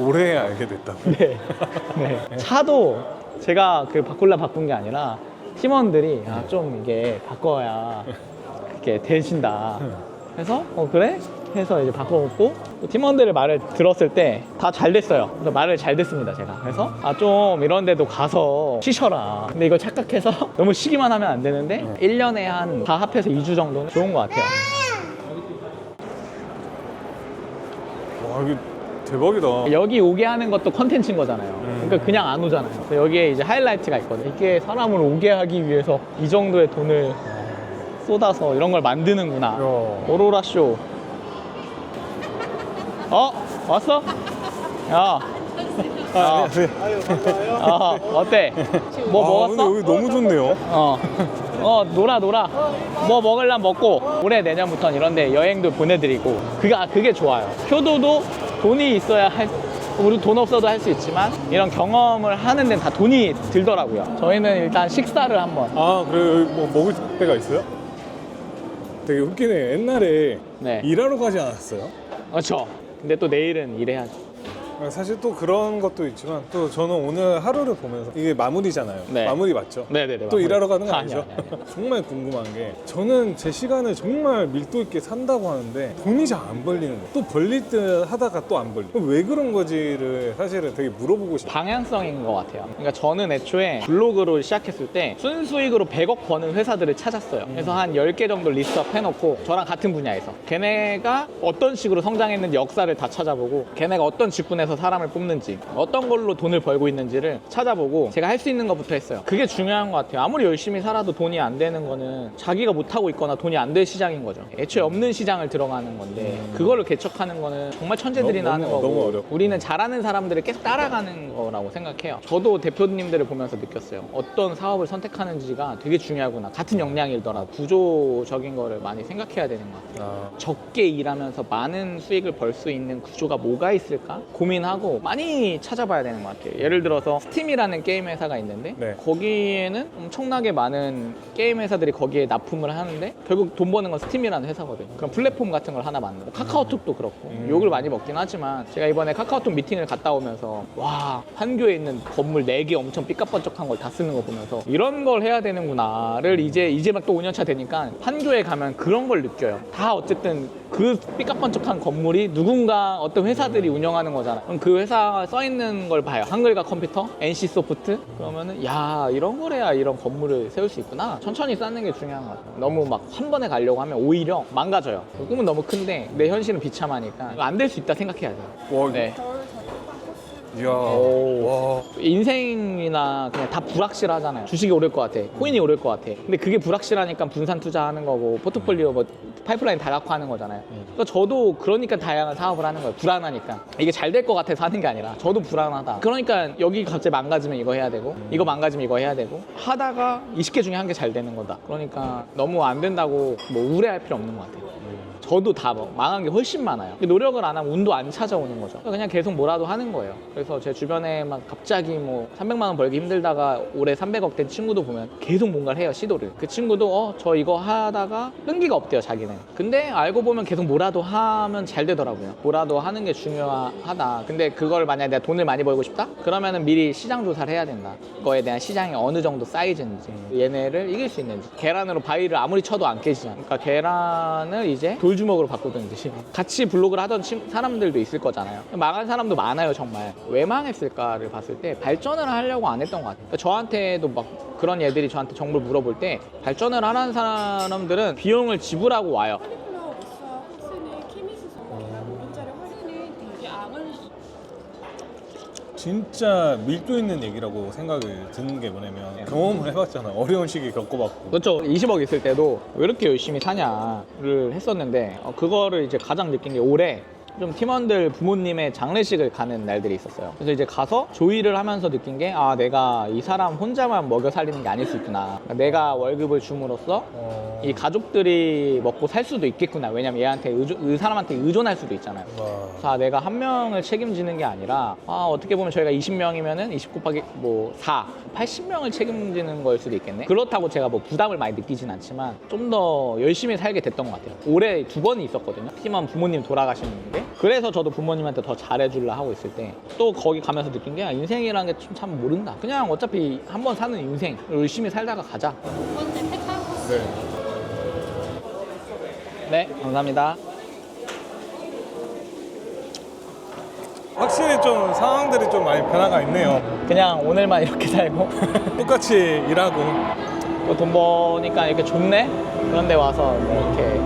올해 알게 됐다고? 네. 네. 차도 제가 그 바꾼 게 아니라 팀원들이 좀 이게 바꿔야 이렇게 되신다. 그래서 그래? 해서 이제 바꿔놓고 팀원들의 말을 들었을 때 다 잘 됐어요. 그래서 말을 잘 듣습니다, 제가. 그래서 좀 이런 데도 가서 쉬셔라. 근데 이걸 착각해서 너무 쉬기만 하면 안 되는데 1년에 한 다 합해서 2주 정도는 좋은 것 같아요. 와 여기 대박이다. 여기 오게 하는 것도 컨텐츠인 거잖아요. 그러니까 그냥 안 오잖아요. 그래서 여기에 이제 하이라이트가 있거든요. 이게 사람을 오게 하기 위해서 이 정도의 돈을 쏟아서 이런 걸 만드는구나. 야. 오로라 쇼. 왔어? 야. 네. 어때? 뭐 근데 먹었어? 여기 너무 좋네요. 놀아. 뭐 먹으려면 먹고, 올해 내년부터는 이런데 여행도 보내드리고, 그게 좋아요. 효도도 돈이 있어야 우리 돈 없어도 할 수 있지만, 이런 경험을 하는 데는 다 돈이 들더라고요. 저희는 일단 식사를 한번. 그래요? 여기 뭐 먹을 데가 있어요? 되게 웃기네. 옛날에 네. 일하러 가지 않았어요? 그렇죠. 근데 또 내일은 일해야죠. 사실 또 그런 것도 있지만 또 저는 오늘 하루를 보면서 이게 마무리잖아요. 네. 마무리 맞죠? 네네네. 또 마무리. 일하러 가는 거 아니요, 아니죠? 아니요. 정말 궁금한 게 저는 제 시간을 정말 밀도 있게 산다고 하는데 돈이 잘 안 벌리는 거예요. 또 벌릴 듯 하다가 또 안 벌리고 왜 그런 거지를 사실은 되게 물어보고 싶어요. 방향성인 것 같아요. 그러니까 저는 애초에 블로그를 시작했을 때 순수익으로 100억 버는 회사들을 찾았어요. 그래서 한 10개 정도 리스트업 해놓고 저랑 같은 분야에서 걔네가 어떤 식으로 성장했는지 역사를 다 찾아보고 걔네가 어떤 직군에서 사람을 뽑는지 어떤 걸로 돈을 벌고 있는지를 찾아보고 제가 할 수 있는 것부터 했어요. 그게 중요한 것 같아요. 아무리 열심히 살아도 돈이 안 되는 거는 자기가 못하고 있거나 돈이 안 될 시장인 거죠. 애초에 없는 시장을 들어가는 건데 그거를 개척하는 거는 정말 천재들이나 하는 거고 너무 어렵고. 우리는 잘하는 사람들을 계속 따라가는 거라고 생각해요. 저도 대표님들을 보면서 느꼈어요. 어떤 사업을 선택하는지가 되게 중요하구나. 같은 역량이더라도 구조적인 거를 많이 생각해야 되는 것 같아요. 적게 일하면서 많은 수익을 벌 수 있는 구조가 뭐가 있을까 고민하고 많이 찾아봐야 되는 것 같아요. 예를 들어서 스팀이라는 게임 회사가 있는데 네. 거기에는 엄청나게 많은 게임 회사들이 거기에 납품을 하는데 결국 돈 버는 건 스팀이라는 회사거든요. 그럼 플랫폼 같은 걸 하나 만들고 카카오톡도 그렇고 욕을 많이 먹긴 하지만 제가 이번에 카카오톡 미팅을 갔다 오면서 와 판교에 있는 건물 4개 엄청 삐까뻔쩍한 걸 다 쓰는 거 보면서 이런 걸 해야 되는구나를 이제 막 또 5년차 되니까 판교에 가면 그런 걸 느껴요. 다 어쨌든 그 삐까뻔쩍한 건물이 누군가 어떤 회사들이 운영하는 거잖아. 그럼 그 회사가 써 있는 걸 봐요. 한글과 컴퓨터, NC소프트. 그러면은 야 이런 거래야 이런 건물을 세울 수 있구나. 천천히 쌓는 게 중요한 것 같아요. 너무 막 한 번에 가려고 하면 오히려 망가져요. 그 꿈은 너무 큰데 내 현실은 비참하니까 안 될 수 있다 생각해야 돼요. 와, 네. 이야. 오. 인생이나 그냥 다 불확실하잖아요. 주식이 오를 것 같아. 코인이 오를 것 같아. 근데 그게 불확실하니까 분산 투자하는 거고 포트폴리오 뭐 파이프라인 다 갖고 하는 거잖아요. 그러니까 저도 그러니까 다양한 사업을 하는 거예요. 불안하니까. 이게 잘 될 것 같아서 하는 게 아니라 저도 불안하다. 그러니까 여기 갑자기 망가지면 이거 해야 되고 이거 망가지면 이거 해야 되고 하다가 20개 중에 한 개 잘 되는 거다. 그러니까 너무 안 된다고 뭐 우울해할 필요 없는 것 같아요. 저도 다 망한 게 훨씬 많아요. 노력을 안 하면 운도 안 찾아오는 거죠. 그냥 계속 뭐라도 하는 거예요. 그래서 제 주변에 막 갑자기 뭐 300만 원 벌기 힘들다가 올해 300억 된 친구도 보면 계속 뭔가를 해요, 시도를. 그 친구도 저 이거 하다가 끈기가 없대요, 자기는. 근데 알고 보면 계속 뭐라도 하면 잘 되더라고요. 뭐라도 하는 게 중요하다. 근데 그걸 만약에 내가 돈을 많이 벌고 싶다? 그러면은 미리 시장 조사를 해야 된다. 그거에 대한 시장이 어느 정도 사이즈인지, 얘네를 이길 수 있는지. 계란으로 바위를 아무리 쳐도 안 깨지잖아. 그러니까 계란을 이제 돌주먹으로 바꾸든지 같이 블로그를 하던 사람들도 있을 거잖아요. 망한 사람도 많아요. 정말 왜 망했을까를 봤을 때 발전을 하려고 안 했던 것 같아요. 그러니까 저한테도 막 그런 애들이 저한테 정보를 물어볼 때 발전을 하는 사람들은 비용을 지불하고 와요. 진짜 밀도 있는 얘기라고 생각이 드는 게 뭐냐면 경험을 해봤잖아. 어려운 시기 겪어봤고. 그렇죠. 20억 있을 때도 왜 이렇게 열심히 사냐를 했었는데 그거를 이제 가장 느낀 게 올해 좀 팀원들 부모님의 장례식을 가는 날들이 있었어요. 그래서 이제 가서 조의를 하면서 느낀 게 내가 이 사람 혼자만 먹여 살리는 게 아닐 수 있구나. 내가 월급을 줌으로써 이 가족들이 먹고 살 수도 있겠구나. 왜냐면 얘한테 이 사람한테 의존할 수도 있잖아요. 그래서 내가 한 명을 책임지는 게 아니라 어떻게 보면 저희가 20명이면은 20 곱하기 4 80명을 책임지는 걸 수도 있겠네. 그렇다고 제가 뭐 부담을 많이 느끼진 않지만 좀 더 열심히 살게 됐던 것 같아요. 올해 2번이 있었거든요. 팀원 부모님 돌아가시는 게. 그래서 저도 부모님한테 더 잘해주려 하고 있을 때 또 거기 가면서 느낀 게 인생이라는 게 참 모른다. 그냥 어차피 한 번 사는 인생 열심히 살다가 가자. 네. 네, 감사합니다. 확실히 좀 상황들이 좀 많이 변화가 있네요. 그냥 오늘만 이렇게 살고 똑같이 일하고. 또 돈 버니까 이렇게 좋네? 그런 데 와서 뭐 이렇게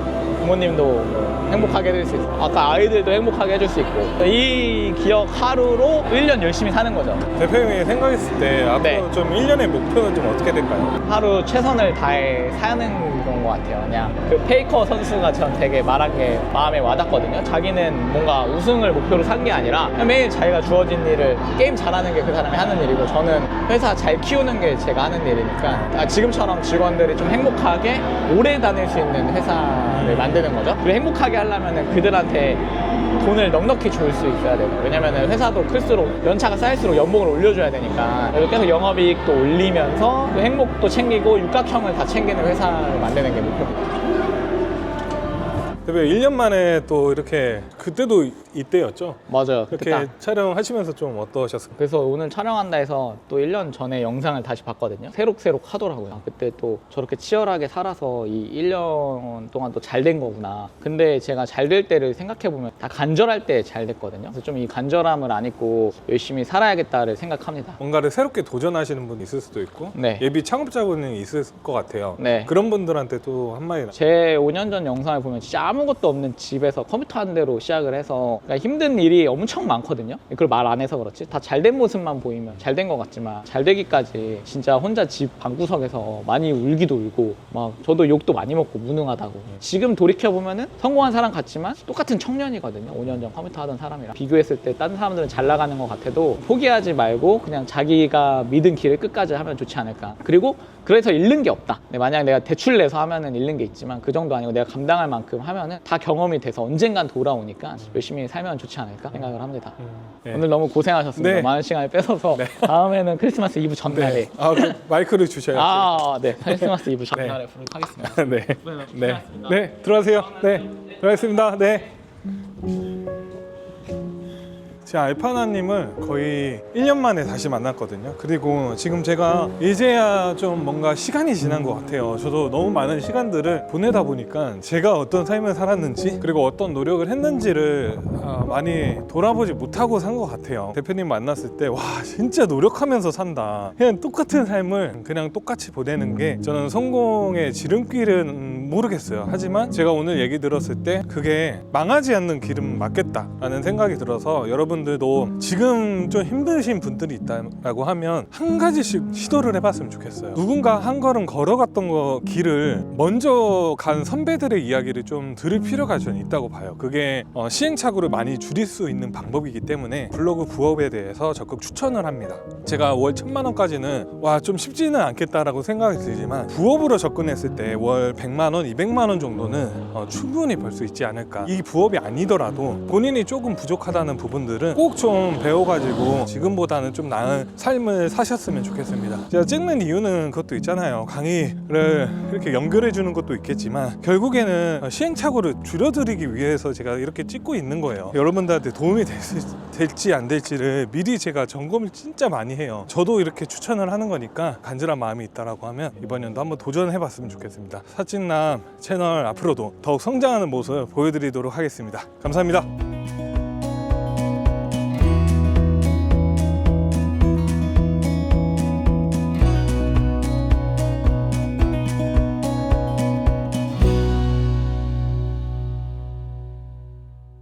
부모님도 뭐 행복하게 해줄 수 있고 아까 아이들도 행복하게 해줄 수 있고 이 기억 하루로 1년 열심히 사는 거죠. 대표님이 생각했을 때 앞으로 네. 좀 1년의 목표는 좀 어떻게 될까요? 하루 최선을 다해 사는 건 것 같아요. 그냥 그 페이커 선수가 전 되게 말한 게 마음에 와닿거든요. 자기는 뭔가 우승을 목표로 산 게 아니라 그냥 매일 자기가 주어진 일을 게임 잘하는 게 그 사람이 하는 일이고 저는 회사 잘 키우는 게 제가 하는 일이니까 지금처럼 직원들이 좀 행복하게 오래 다닐 수 있는 회사를 만드는 거죠. 그리고 행복하게 하려면 그들한테 돈을 넉넉히 줄 수 있어야 되고 왜냐면 회사도 클수록 연차가 쌓일수록 연봉을 올려줘야 되니까 그래서 계속 영업이익도 올리면서 그 행복도 챙기고 육각형을 다 챙기는 회사를 만드는 게 목표입니다. 대표 1년 만에 또 이렇게 그때도 이때였죠? 맞아요. 그렇게 그때 딱. 촬영하시면서 좀 어떠셨어요? 그래서 오늘 촬영한다 해서 또 1년 전에 영상을 다시 봤거든요. 새록새록 하더라고요. 그때 또 저렇게 치열하게 살아서 이 1년 동안 또 잘 된 거구나. 근데 제가 잘 될 때를 생각해보면 다 간절할 때 잘 됐거든요. 그래서 좀 이 간절함을 안 잊고 열심히 살아야겠다를 생각합니다. 뭔가를 새롭게 도전하시는 분이 있을 수도 있고 네. 예비 창업자분이 있을 것 같아요. 네. 그런 분들한테 또 한마디 제 5년 전 영상을 보면 진짜 아무것도 없는 집에서 컴퓨터 한 대로 시작을 해서 그러니까 힘든 일이 엄청 많거든요. 그걸 말 안 해서 그렇지 다 잘 된 모습만 보이면 잘 된 것 같지만 잘 되기까지 진짜 혼자 집 방구석에서 많이 울기도 울고 막 저도 욕도 많이 먹고 무능하다고 지금 돌이켜보면은 성공한 사람 같지만 똑같은 청년이거든요. 5년 전 컴퓨터 하던 사람이랑 비교했을 때 다른 사람들은 잘 나가는 것 같아도 포기하지 말고 그냥 자기가 믿은 길을 끝까지 하면 좋지 않을까. 그리고 그래서 잃는 게 없다. 만약 내가 대출 내서 하면은 잃는 게 있지만 그 정도 아니고 내가 감당할 만큼 하면은 다 경험이 돼서 언젠간 돌아오니까 열심히 살면 좋지 않을까 생각을 합니다. 네. 오늘 너무 고생하셨습니다. 네. 많은 시간을 뺏어서 다음에는 크리스마스 이브 전날에 네. 그 마이크를 주셔야죠. 네. 크리스마스 이브 전날에 부르도록 하겠습니다. 네. 네. 네. 들어가세요. 네. 들어가겠습니다. 네. 제 알파나님을 거의 1년 만에 다시 만났거든요. 그리고 지금 제가 이제야 좀 뭔가 시간이 지난 것 같아요. 저도 너무 많은 시간들을 보내다 보니까 제가 어떤 삶을 살았는지 그리고 어떤 노력을 했는지를 많이 돌아보지 못하고 산 것 같아요. 대표님 만났을 때 와 진짜 노력하면서 산다. 그냥 똑같은 삶을 그냥 똑같이 보내는 게 저는 성공의 지름길은 모르겠어요. 하지만 제가 오늘 얘기 들었을 때 그게 망하지 않는 길은 맞겠다라는 생각이 들어서 여러분들도 지금 좀 힘드신 분들이 있다고 하면 한 가지씩 시도를 해봤으면 좋겠어요. 누군가 한 걸음 걸어갔던 길을 먼저 간 선배들의 이야기를 좀 들을 필요가 저는 있다고 봐요. 그게 시행착오를 많이 줄일 수 있는 방법이기 때문에 블로그 부업에 대해서 적극 추천을 합니다. 제가 월 1000만 원까지는 와 좀 쉽지는 않겠다라고 생각이 들지만 부업으로 접근했을 때 월 100만 원, 200만 원 정도는 충분히 벌 수 있지 않을까. 이 부업이 아니더라도 본인이 조금 부족하다는 부분들은 꼭 좀 배워가지고 지금보다는 좀 나은 삶을 사셨으면 좋겠습니다. 제가 찍는 이유는 그것도 있잖아요. 강의를 이렇게 연결해 주는 것도 있겠지만 결국에는 시행착오를 줄여드리기 위해서 제가 이렇게 찍고 있는 거예요. 여러분들한테 도움이 될지 안 될지를 미리 제가 점검을 진짜 많이 해요. 저도 이렇게 추천을 하는 거니까 간절한 마음이 있다라고 하면 이번 연도 한번 도전해봤으면 좋겠습니다. 사찐남 채널 앞으로도 더욱 성장하는 모습 보여드리도록 하겠습니다. 감사합니다.